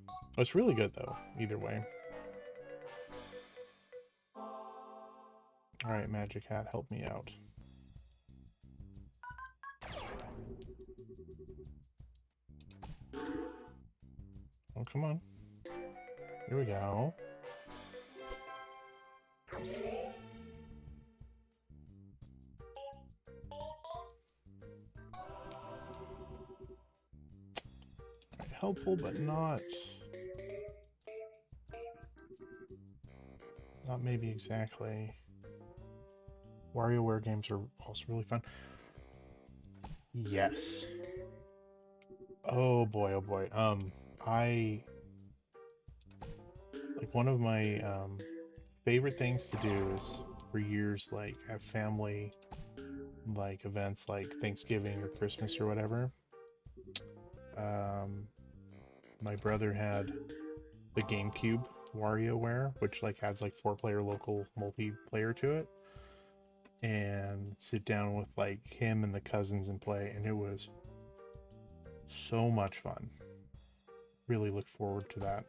Oh, it's really good though, either way. Alright, Magic Hat, help me out. Oh, come on. Here we go. helpful, but not maybe exactly. WarioWare games are also really fun. Yes. Oh boy, oh boy. I like one of my favorite things to do is for years like have family like events like Thanksgiving or Christmas or whatever. Um, my brother had the GameCube WarioWare, which like has like 4-player local multiplayer to it, and sit down with like him and the cousins and play, and it was so much fun. Really look forward to that.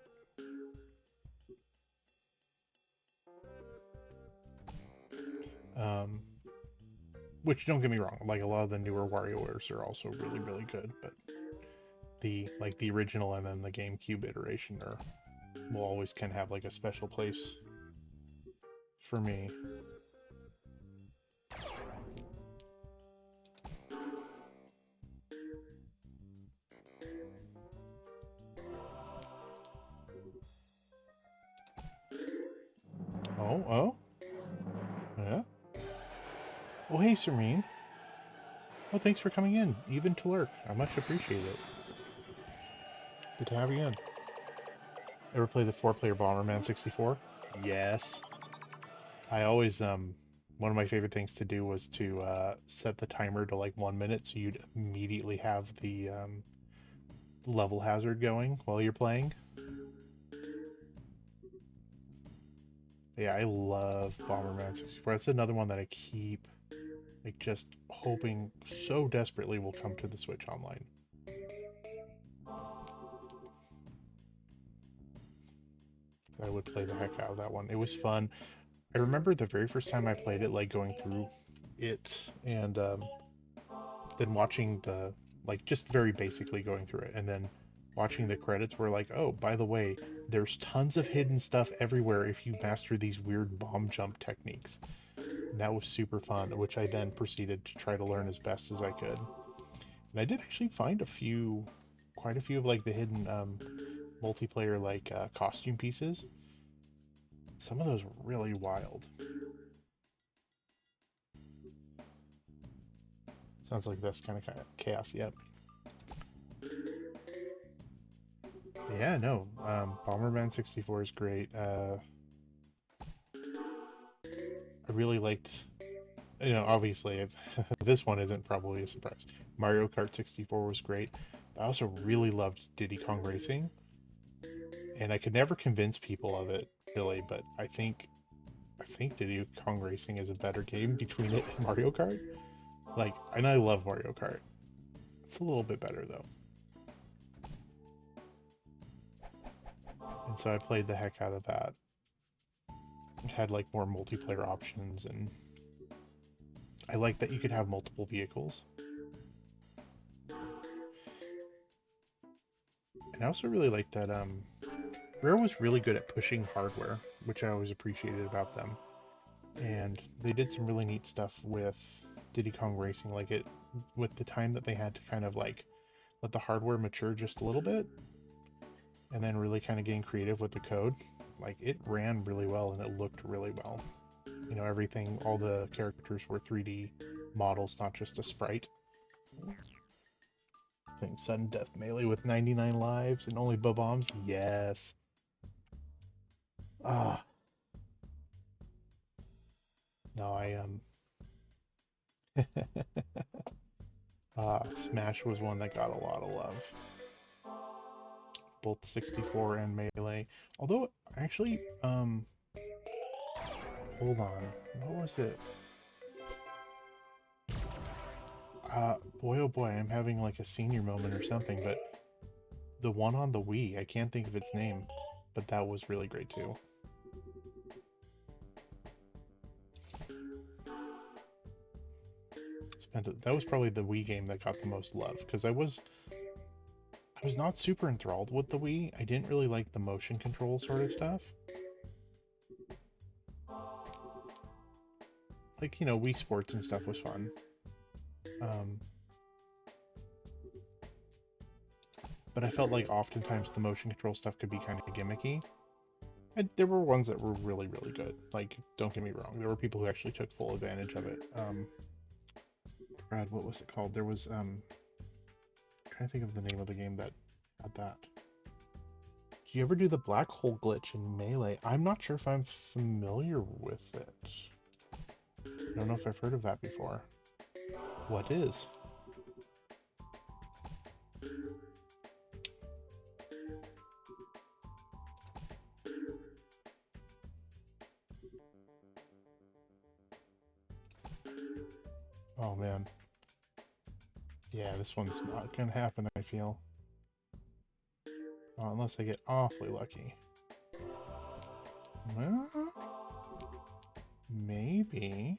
Um, which don't get me wrong, like a lot of the newer WarioWares are also really really good, but the original and then the GameCube iteration are will always kind of have like a special place for me. Oh, oh, yeah. Oh, hey, Serene. Oh, thanks for coming in, even to lurk. I much appreciate it. Good to have you in. Ever play the 4-player Bomberman 64? Yes. I always one of my favorite things to do was to set the timer to like 1 minute so you'd immediately have the level hazard going while you're playing. Yeah, I love Bomberman 64. That's another one that I keep like just hoping so desperately will come to the Switch Online. I would play the heck out of that one. It was fun. I remember the very first time I played it, like going through it and then watching the, like just very basically going through it and then watching the credits were like, oh, by the way, there's tons of hidden stuff everywhere if you master these weird bomb jump techniques. And that was super fun, which I then proceeded to try to learn as best as I could. And I did actually find quite a few of like the hidden multiplayer like costume pieces. Some of those were really wild. Sounds like this kind of chaos. Yep. Yeah, no. Bomberman 64 is great. I really liked, obviously this one isn't probably a surprise. Mario Kart 64 was great. I also really loved Diddy Kong Racing, and I could never convince people of it really, but I think Diddy Kong Racing is a better game between it and Mario Kart. Like, and I love Mario Kart. It's a little bit better though. And so I played the heck out of that. It had like more multiplayer options, and I like that you could have multiple vehicles. And I also really like that Rare was really good at pushing hardware, which I always appreciated about them. And they did some really neat stuff with Diddy Kong Racing, like it with the time that they had to kind of like let the hardware mature just a little bit and then really kind of getting creative with the code. Like it ran really well and it looked really well. Everything, all the characters were 3D models, not just a sprite. Playing sudden death melee with 99 lives and only bombs. Yes. Ah, no, Smash was one that got a lot of love. Both 64 and Melee. Although, actually, hold on. What was it? Boy, oh boy, I'm having like a senior moment or something, but the one on the Wii, I can't think of its name, but that was really great too. That was probably the Wii game that got the most love, because I was not super enthralled with the Wii. I didn't really like the motion control sort of stuff. Like, Wii Sports and stuff was fun. Um, but I felt like oftentimes the motion control stuff could be kind of gimmicky. And there were ones that were really, really good. Like, don't get me wrong, there were people who actually took full advantage of it. Brad, what was it called? There was, I'm trying to think of the name of the game that had that. Do you ever do the black hole glitch in Melee? I'm not sure if I'm familiar with it. I don't know if I've heard of that before. What is? Oh man. Yeah, this one's not gonna happen, I feel. Unless I get awfully lucky. Well, maybe.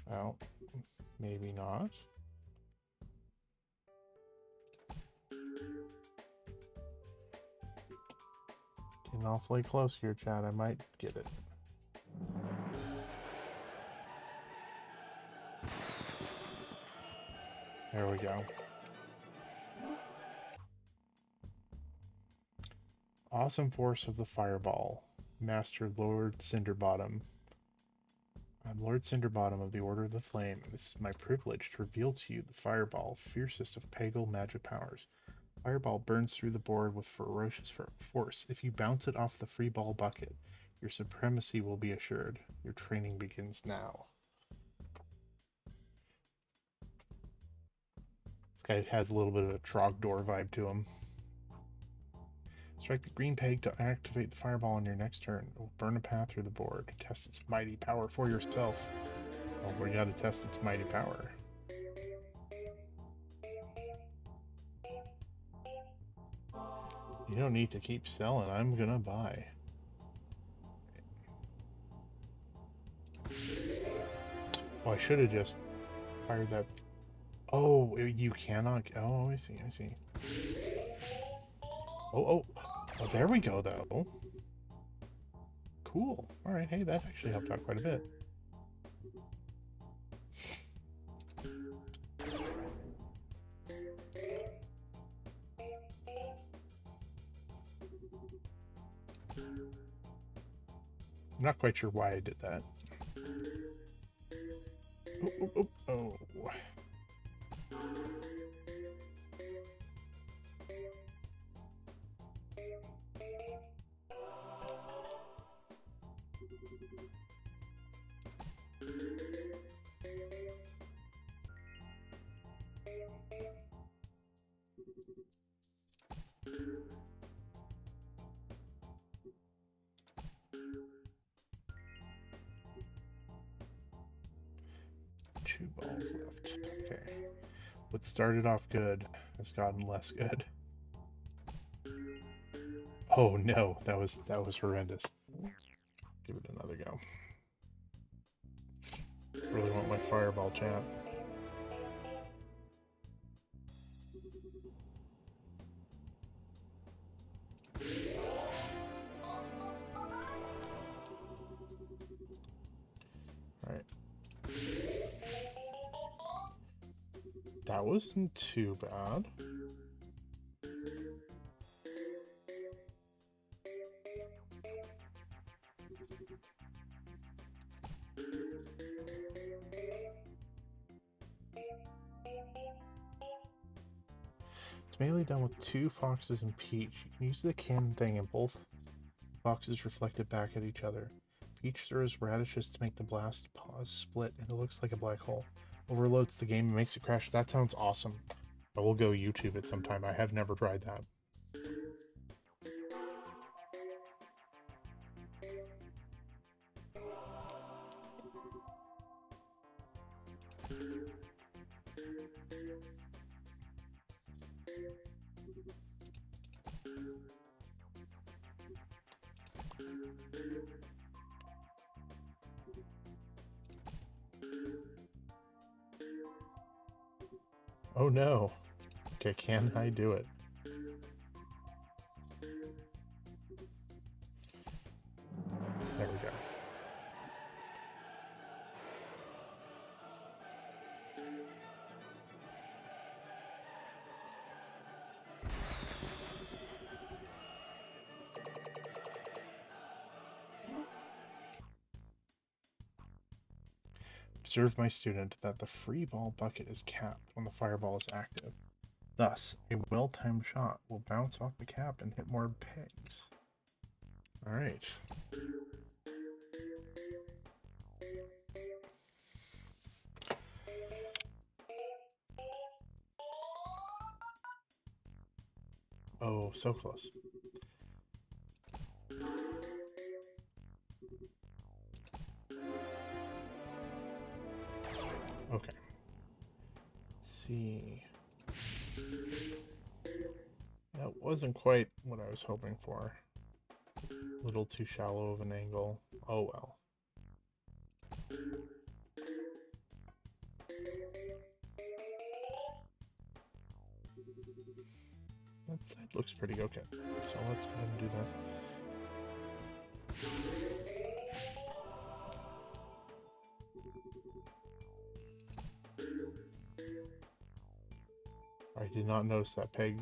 Well, maybe not. Getting awfully close here, Chad. I might get it. There we go. Awesome force of the fireball. Master Lord Cinderbottom. I'm Lord Cinderbottom of the Order of the Flame, and this is my privilege to reveal to you the fireball, fiercest of Peggle magic powers. Fireball burns through the board with ferocious force. If you bounce it off the free ball bucket, your supremacy will be assured. Your training begins now. This guy has a little bit of a Trogdor vibe to him. Strike the green peg to activate the fireball on your next turn. It will burn a path through the board. Test its mighty power for yourself. Well, we gotta test its mighty power. You don't need to keep selling. I'm gonna buy. Oh, I should have just fired that. Oh, you cannot. Oh, I see. I see. Oh, there we go, though. Cool. All right. Hey, that actually helped out quite a bit. I'm not quite sure why I did that. Oh. Two balls left. Okay. What started off good has gotten less good. Oh no, that was horrendous. Give it another go. Really want my fireball, chat. Alright. That wasn't too bad. It's mainly done with two foxes and peach. You can use the cannon thing and both foxes reflect it back at each other. Peach throws radishes to make the blast pause split and it looks like a black hole. Overloads the game and makes it crash. That sounds awesome. I will go YouTube it sometime. I have never tried that. Oh no. Okay, can I do it? There we go. Observe, my student, that the free ball bucket is capped when the fireball is active. Thus, a well-timed shot will bounce off the cap and hit more pegs. Alright. Oh, so close. Okay. Let's see. That wasn't quite what I was hoping for. A little too shallow of an angle. Oh well. That side looks pretty okay. So let's go ahead and do this. I did not notice that peg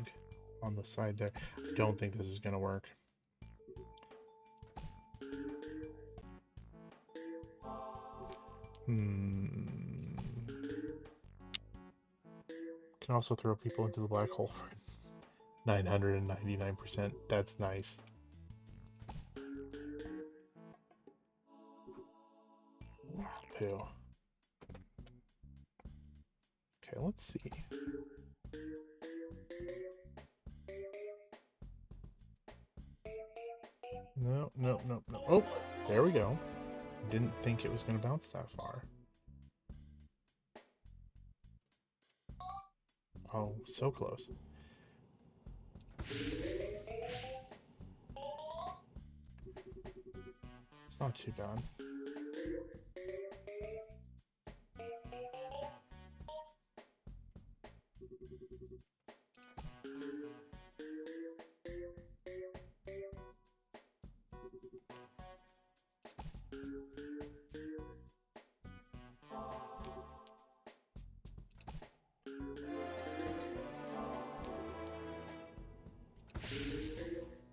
on the side there. I don't think this is going to work. Can also throw people into the black hole for 999%. That's nice. Poo. Okay, let's see. No, no, no, no. Oh, there we go. Didn't think it was going to bounce that far. Oh, so close. It's not too bad.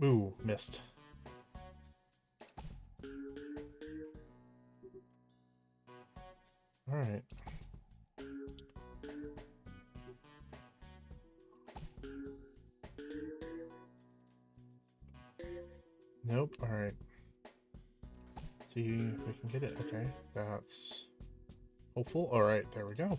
Ooh, missed. Alright. Nope, alright. See if we can get it. Okay, that's hopeful. Alright, there we go.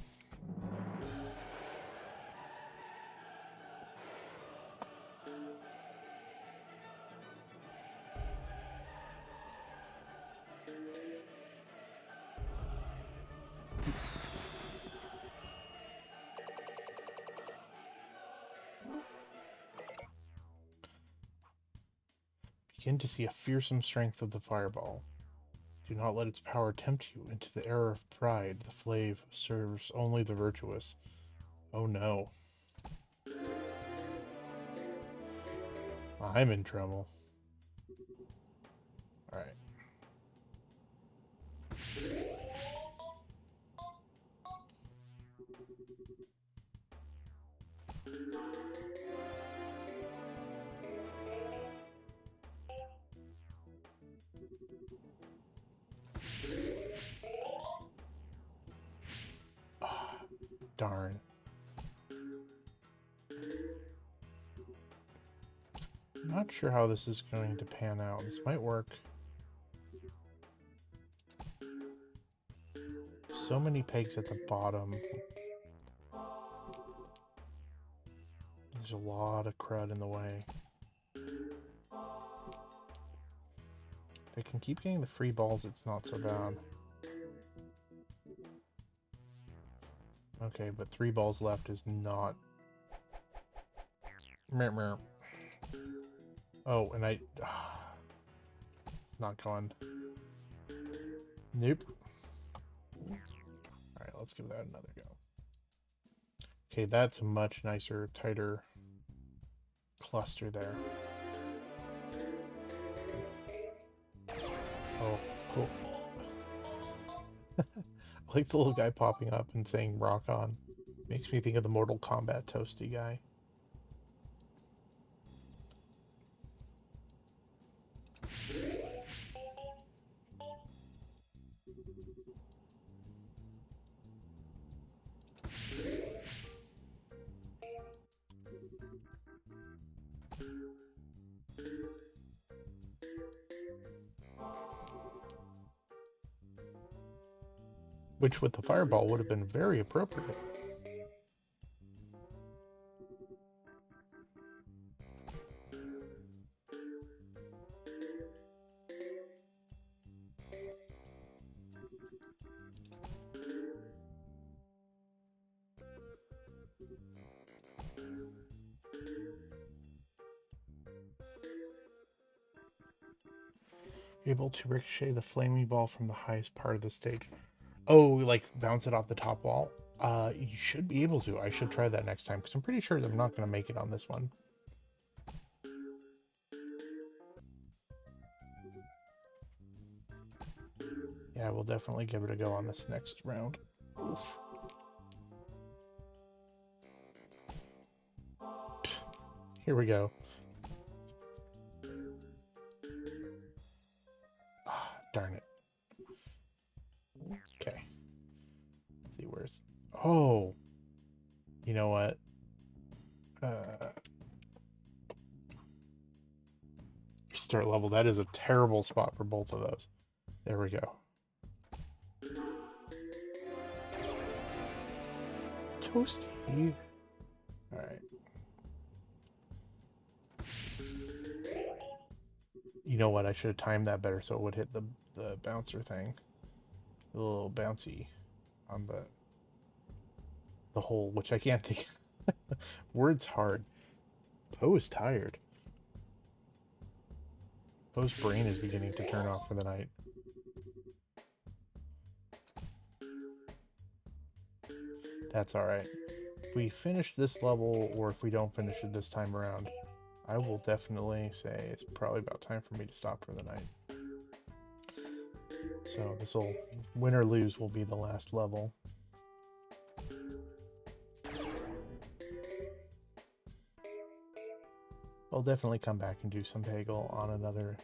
Begin to see a fearsome strength of the fireball. Do not let its power tempt you into the error of pride. The flame serves only the virtuous. Oh no. I'm in trouble. Alright. Ah, darn. I'm not sure how this is going to pan out. This might work. So many pegs at the bottom. There's a lot of crud in the way. If I can keep getting the free balls, it's not so bad. Okay, but 3 balls left is not... Oh, and I... It's not going. Nope. Alright, let's give that another go. Okay, that's a much nicer, tighter cluster there. Oh, cool. I like the little guy popping up and saying rock on. Makes me think of the Mortal Kombat toasty guy. which with the fireball would have been very appropriate. Able to ricochet the flaming ball from the highest part of the stage. Oh, like bounce it off the top wall? You should be able to. I should try that next time because I'm pretty sure I'm not going to make it on this one. Yeah, we'll definitely give it a go on this next round. Oof. Here we go. Ah, darn it. Okay. Let's see where's. Oh, you know what? Start level. That is a terrible spot for both of those. There we go. Toasty. All right. You know what? I should have timed that better so it would hit the bouncer thing. The little bouncy on the hole, which I can't think. Word's hard. Poe is tired. Poe's brain is beginning to turn off for the night. That's alright. If we finish this level, or if we don't finish it this time around, I will definitely say it's probably about time for me to stop for the night. So this will, win or lose, will be the last level. I'll definitely come back and do some Peggle on another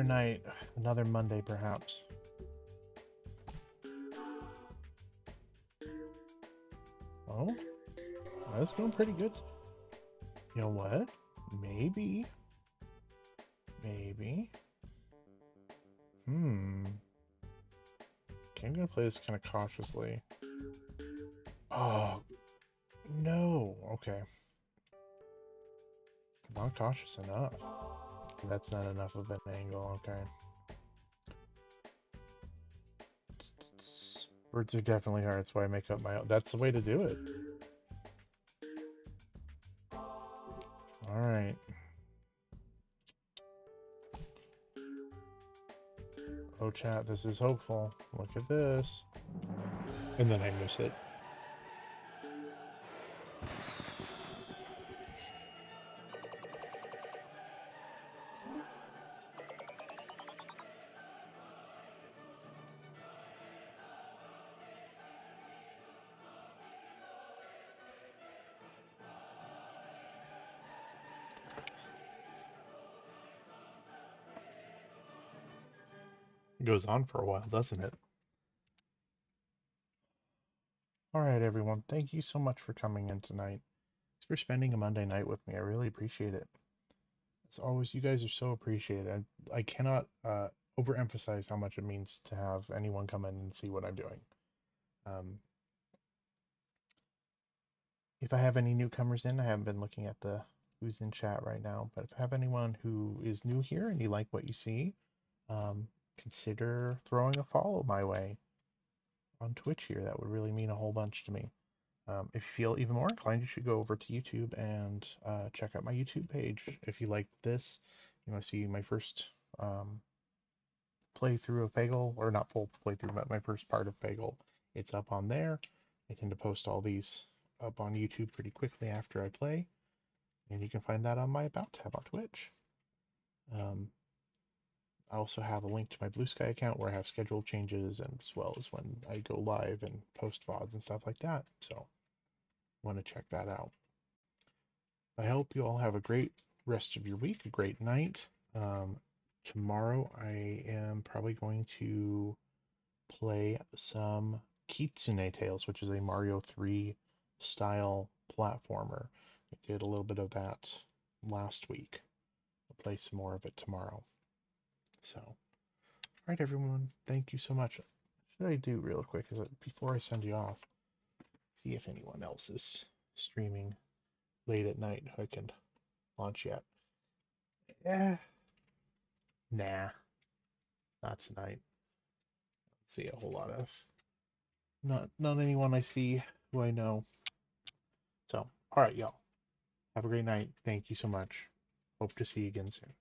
night, another Monday perhaps. Oh, that's going pretty good. You know what? Maybe. Okay, I'm gonna play this kind of cautiously. Oh, no. Okay. Not cautious enough. That's not enough of an angle. Okay. Birds are definitely hard. That's why I make up my own. That's the way to do it. Alright. Oh, chat, this is hopeful. Look at this. And then I miss it. It goes on for a while, doesn't it? Alright, everyone. Thank you so much for coming in tonight. Thanks for spending a Monday night with me. I really appreciate it. As always, you guys are so appreciated. I cannot overemphasize how much it means to have anyone come in and see what I'm doing. If I have any newcomers in, I haven't been looking at the who's in chat right now, but if I have anyone who is new here and you like what you see, consider throwing a follow my way on Twitch here. That would really mean a whole bunch to me. If you feel even more inclined, you should go over to YouTube and check out my YouTube page. If you like this, you want to see my first playthrough of Peggle, or not full playthrough, but my first part of Peggle, it's up on there. I tend to post all these up on YouTube pretty quickly after I play, and you can find that on my About tab on Twitch. I also have a link to my Blue Sky account where I have scheduled changes, and as well as when I go live and post VODs and stuff like that. So, want to check that out. I hope you all have a great rest of your week, a great night. Tomorrow I am probably going to play some Kitsune Tales, which is a Mario 3 style platformer. I did a little bit of that last week. I'll play some more of it tomorrow. So, all right, everyone, thank you so much. What I do real quick is that before I send you off, see if anyone else is streaming late at night who I can launch yet. Yeah, nah, not tonight. See a whole lot of not anyone I see who I know. So, all right, y'all. Have a great night. Thank you so much. Hope to see you again soon.